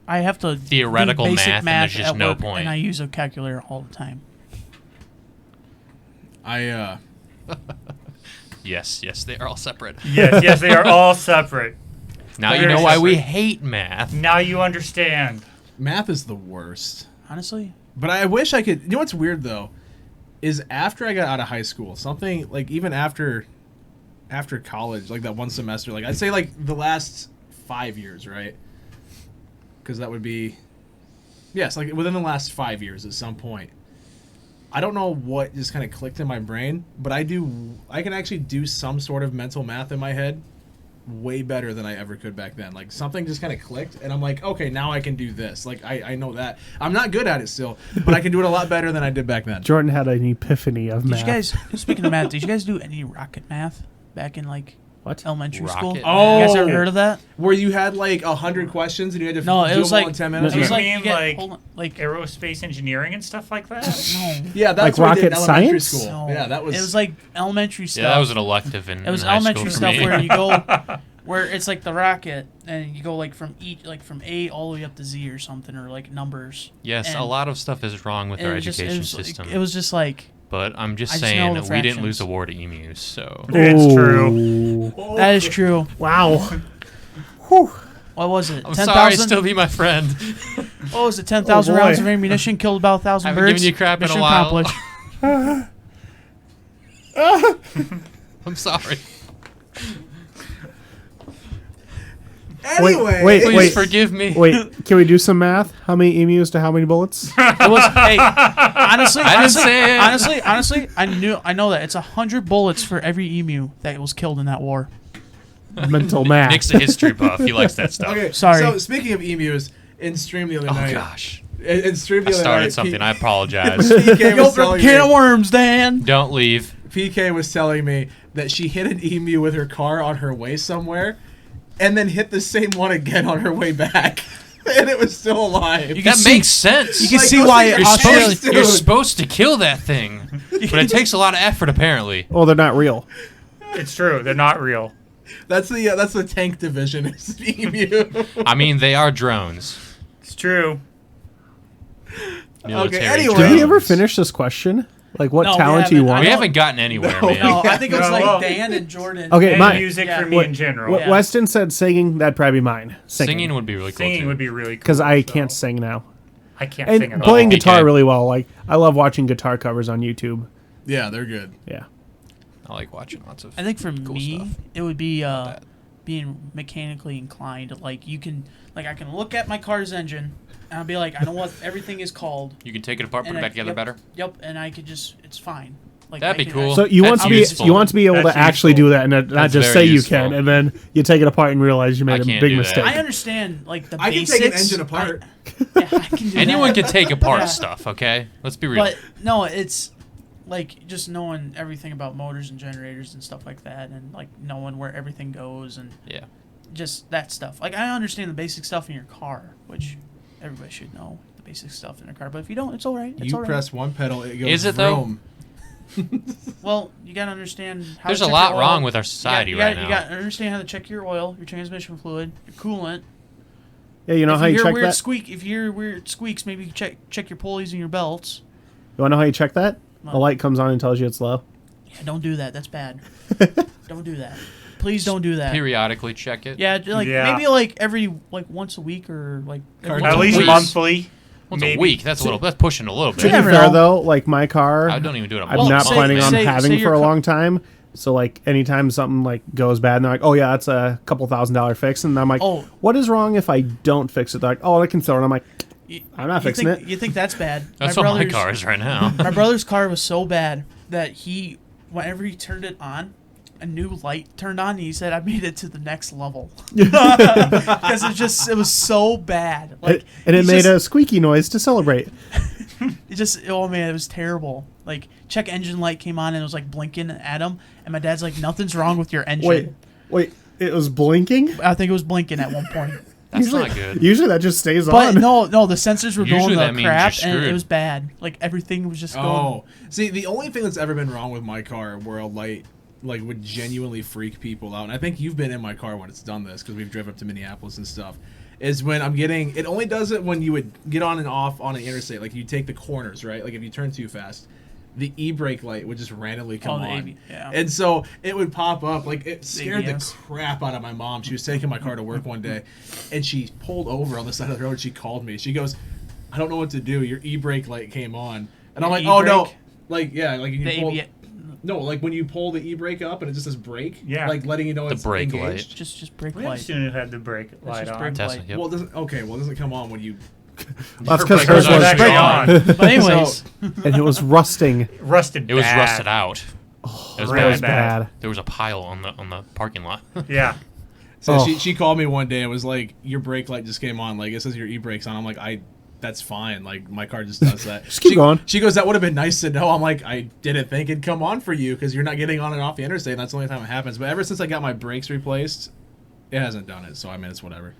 I have to Theoretical do basic math, and there's just at no work, point. and I use a calculator all the time. Yes, they are all separate. Yes, they are all separate. Now you Very know why we separate. hate math. Now you understand. Math is the worst. Honestly, But I wish I could. You know what's weird though, is after I got out of high school, something like even after college, like that one semester, like I'd say like the last 5 years, right? Because that would be, yes, like within the last 5 years at some point. I don't know what just kind of clicked in my brain, but I can actually do some sort of mental math in my head way better than I ever could back then. Like something just kind of clicked and I'm like, okay, now I can do this. Like I know that. I'm not good at it still, but I can do it a lot better than I did back then. Jordan had an epiphany of did math. you guys? Speaking of math, did you guys do any rocket math back in like What? elementary school? Rocket Oh. You guys ever heard of that? Where you had like 100 questions and you had to No, it do was them all like in 10 minutes. It was You like mean you get, like- hold on, like Aerospace engineering and stuff like that? no. yeah, that's Like what I did in rocket elementary science? school. No. Yeah, that was. It was like elementary stuff. Yeah, that was an elective in It was in high elementary school for stuff me. where you go, where it's like the rocket, and you go like from from A all the way up to Z or something, or like numbers. Yes, And a lot of stuff is wrong with it our was just- education it was, system. It was just like but I'm just I just saying know the we didn't lose fractions. a war to emus, so It's true. Oh. that is true. Wow. Whew. What was it? I'm 10,000? sorry, still be my friend. What was it? 10,000 Oh, boy. rounds of ammunition, killed about 1,000 Haven't birds. given you crap in a Mission while. accomplished. I'm sorry. Anyway, wait, Please forgive me. Wait, can we do some math? How many emus to how many bullets? It was. Hey, honestly, I didn't say it. honestly, I know that it's 100 bullets for every emu that was killed in that war. Mental math. Nick's a history buff. He likes that stuff. Okay, Sorry. So speaking of emus, in stream the other Oh night. gosh. In stream the I other started night. something. I apologize. PK was telling Can of me, worms, Dan. Don't leave. PK was telling me that she hit an emu with her car on her way somewhere, and then hit the same one again on her way back, and it was still alive. You can That see- makes sense. You can Like, see those why things are You're Australia. supposed to- you're supposed to kill that thing, but it takes a lot of effort apparently. Oh, they're not real. It's true. They're not real. That's the tank division. Is the emu. I mean, they are drones. It's true. Military anyway. Did we ever drones. finish this question? Like, what No, we talent do you haven't. want? We I don't- haven't gotten anywhere, No. man. No, I think it was Well, like Dan and Jordan. Okay, And mine. music Yeah. for me What- in general. What Yeah. Weston said singing, that'd probably be mine. Singing would be really cool Singing too. would be really cool. Because I so- can't sing now. I can't sing And at playing all. PK. guitar really well. Like, I love watching guitar covers on YouTube. Yeah, they're good. Yeah. I like watching lots of. I think for cool me, stuff. it would be that. being mechanically inclined. Like you can, like I can look at my car's engine, and I'll be like, I know what everything is called. You can take it apart, put and it back together yep, better. Yep, and I could just, it's fine. Like That'd I be can- cool. So you want That's to be useful. you want to be able That's to actually useful. do that and not That's just very say useful. you can, and then you take it apart and realize you I made a can't big do that. mistake. I understand like the I can basics. take an engine apart. Yeah, I can do Anyone that. can take apart Yeah. stuff. Okay, let's be real. But no, it's like just knowing everything about motors and generators and stuff like that, and like knowing where everything goes and Yeah. just that stuff. Like I understand the basic stuff in your car, which everybody should know the basic stuff in a car. But if you don't, it's all right. It's You all right. press one pedal, it goes. Is it, though? vroom. Well, you gotta understand how. There's to a check lot your oil. wrong with our society you right gotta, now. You gotta understand how to check your oil, your transmission fluid, your coolant. Yeah, you know if how you you hear check weird that? squeak, if you hear weird squeaks, maybe check your pulleys and your belts. You want to know how you check that? The What? light comes on and tells you it's low. Yeah, don't do that. That's bad. Don't do that. Please don't do that. Periodically check it. Yeah, like Yeah. maybe like every like once a week or like every At At once a least week. monthly. Once maybe. a week. That's a little. That's pushing a little To bit. be never fair, know. though, like my car, I don't even do it. On I'm Well, not say- planning on say- having say for your a car- long time. So like anytime something like goes bad, and they're like, "Oh yeah, that's a couple $1,000 fix," and I'm like, Oh. "What is wrong if I don't fix it?" They're like, "Oh, I can sell it." And I'm like, I'm not fixing think, it. You think that's bad? That's my what my brother's- car is right now. My brother's car was so bad that he, whenever he turned it on, a new light turned on. And he said, "I made it to the next level," because it was so bad. Like, And it he's made just, a squeaky noise to celebrate. It just, oh man, it was terrible. Like, check engine light came on and it was like blinking at him, and my dad's like, "Nothing's wrong with your engine." Wait, it was blinking? I think it was blinking at one point. That's usually, not good. Usually that just stays But on. no, the sensors were Usually going that the means crap, you're and it screwed. was bad. Like everything was just going. Oh, see, the only thing that's ever been wrong with my car where a light like would genuinely freak people out, and I think you've been in my car when it's done this because we've driven up to Minneapolis and stuff, is when I'm getting. It only does it when you would get on and off on an interstate, like you take the corners, right? Like if you turn too fast, the e-brake light would just randomly come the on, AB, yeah. and so it would pop up. Like it scared the ABS. crap out of my mom. She was taking my car to work one day, and she pulled over on the side of the road. She called me. She goes, "I don't know what to do. Your e-brake light came on," and I'm The like, "Oh no!" e-brake? Like yeah, like you The pull. ABS, No, like when you pull the e-brake up and it just says brake, Yeah. like letting you know The it's brake engaged. light. just brake We light. soon had the brake light just on. brake Tesla, light. yep. Well, it doesn't okay. Well, it doesn't come on when you. That's Your because brake hers light was actually actually on. on. But anyways, and it was rusting. Rusted. It was bad. rusted out. It was really It was bad. bad. There was a pile on the parking lot. Yeah. So Oh. she called me one day and was like, "Your brake light just came on. Like it says your e-brake's on." I'm like, That's fine. Like my car just does that. Just keep going. She goes, "That would have been nice to know." I'm like, "I didn't think it'd come on for you because you're not getting on and off the interstate. And that's the only time it happens." But ever since I got my brakes replaced, it hasn't done it. So I mean, it's whatever.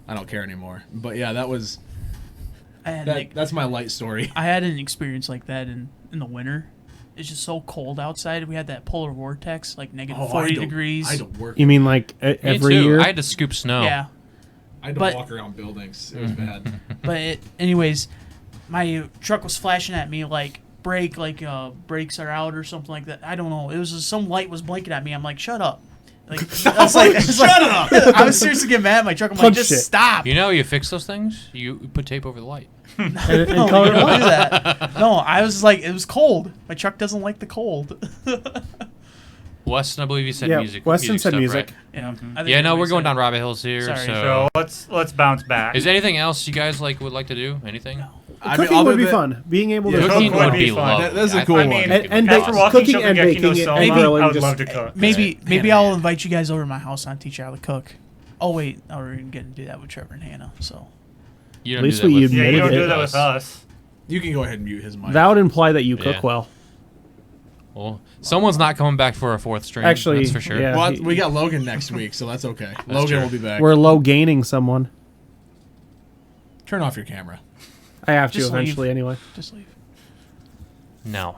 I don't care anymore. But yeah, that was I had that's my light story. I had an experience like that in the winter. It's just so cold outside. We had that polar vortex, like negative 40 degrees. I had to work. You mean like Me every too. year? I had to scoop snow. Yeah, I had to but- walk around buildings. It was bad. but anyways, my truck was flashing at me like brakes are out or something like that. I don't know. It was just, some light was blinking at me. I'm like, shut up. Like, I was like, shut up! I was seriously getting mad at my truck. I'm like, Punched just it. stop. You know, you fix those things. You put tape over the light. And No, color we it don't black. do that. No, I was like, it was cold. My truck doesn't like the cold. Weston, I believe you said Yeah, music. Weston said stuff, music. right? Yeah, I think Yeah, no, we're everybody going said- down rabbit hills here. Sorry. So, So let's bounce back. is there anything else you guys would like to do? Anything? Cooking would be fun. Being able to Yeah, cook Cooking well. would be fun. lovely. That's a I cool think one. it And- could and be they- After awesome. walking cooking and Shokugeki no baking Soma, and Maybe- grilling I would just- love to cook. Maybe I'll invite you guys over to my house and I'll teach you how to cook. Oh wait, no, we're gonna do that with Trevor and Hannah. So You At don't least do that we with Yeah, you admitted don't it. do that with us. You can go ahead and mute his mic. That would imply that you cook Yeah. well. Well, someone's not coming back for a fourth stream. Actually, that's for sure. yeah. Well, we got Logan next week, so that's okay. Logan true. will be back. We're low gaining someone. Turn off your camera. I have to Just leave. eventually anyway. just leave. No.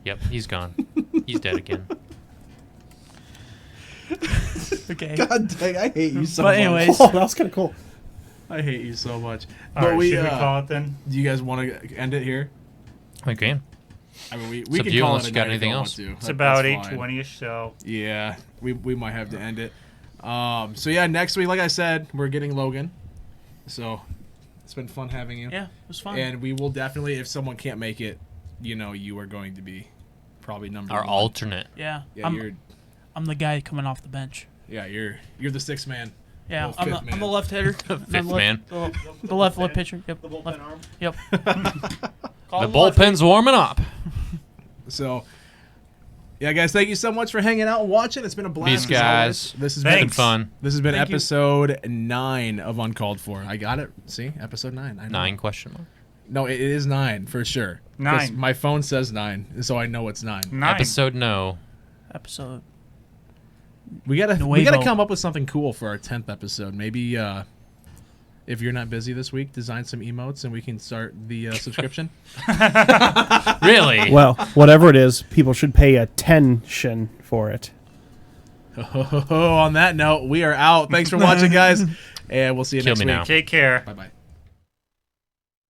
Yep, he's gone. He's dead again. Okay. God dang, I hate you so But much. anyways, Oh, that was kind of cool. I hate you so much. All But right, we, should we call it then? do you guys want to end it here? Okay. I mean, we up can to you call unless it a you got night if anything you want else. to. It's That- about that's fine. 8:20ish, so Yeah, we might have to end it. So yeah, next week, like I said, we're getting Logan. So it's been fun having you. yeah, it was fun. And we will definitely, if someone can't make it, you are going to be probably number Our one. alternate. yeah, Yeah, I'm the guy coming off the bench. you're the sixth man. Yeah, Well, I'm fifth the man. left hitter. Fifth man. The left pitcher. Yep. The bullpen arm. Yep. The bullpen's warming up. So, yeah, guys, thank you so much for hanging out and watching. It's been a blast. Peace, as guys. always. This has Thanks. Been fun. This has been Thank you. episode 9 of Uncalled For. I got it. See, episode 9. I know. 9 question mark. No, it is 9 for sure. 9. 'Cause my phone says 9, so I know it's 9. 9. Episode no. Episode. We gotta Nuevo. come up with something cool for our 10th episode. Maybe if you're not busy this week, design some emotes and we can start the subscription. Really? Well, whatever it is, people should pay attention for it. On that note, we are out. Thanks for watching, guys, and we'll see you Kill next me week. now. Take care. Bye bye.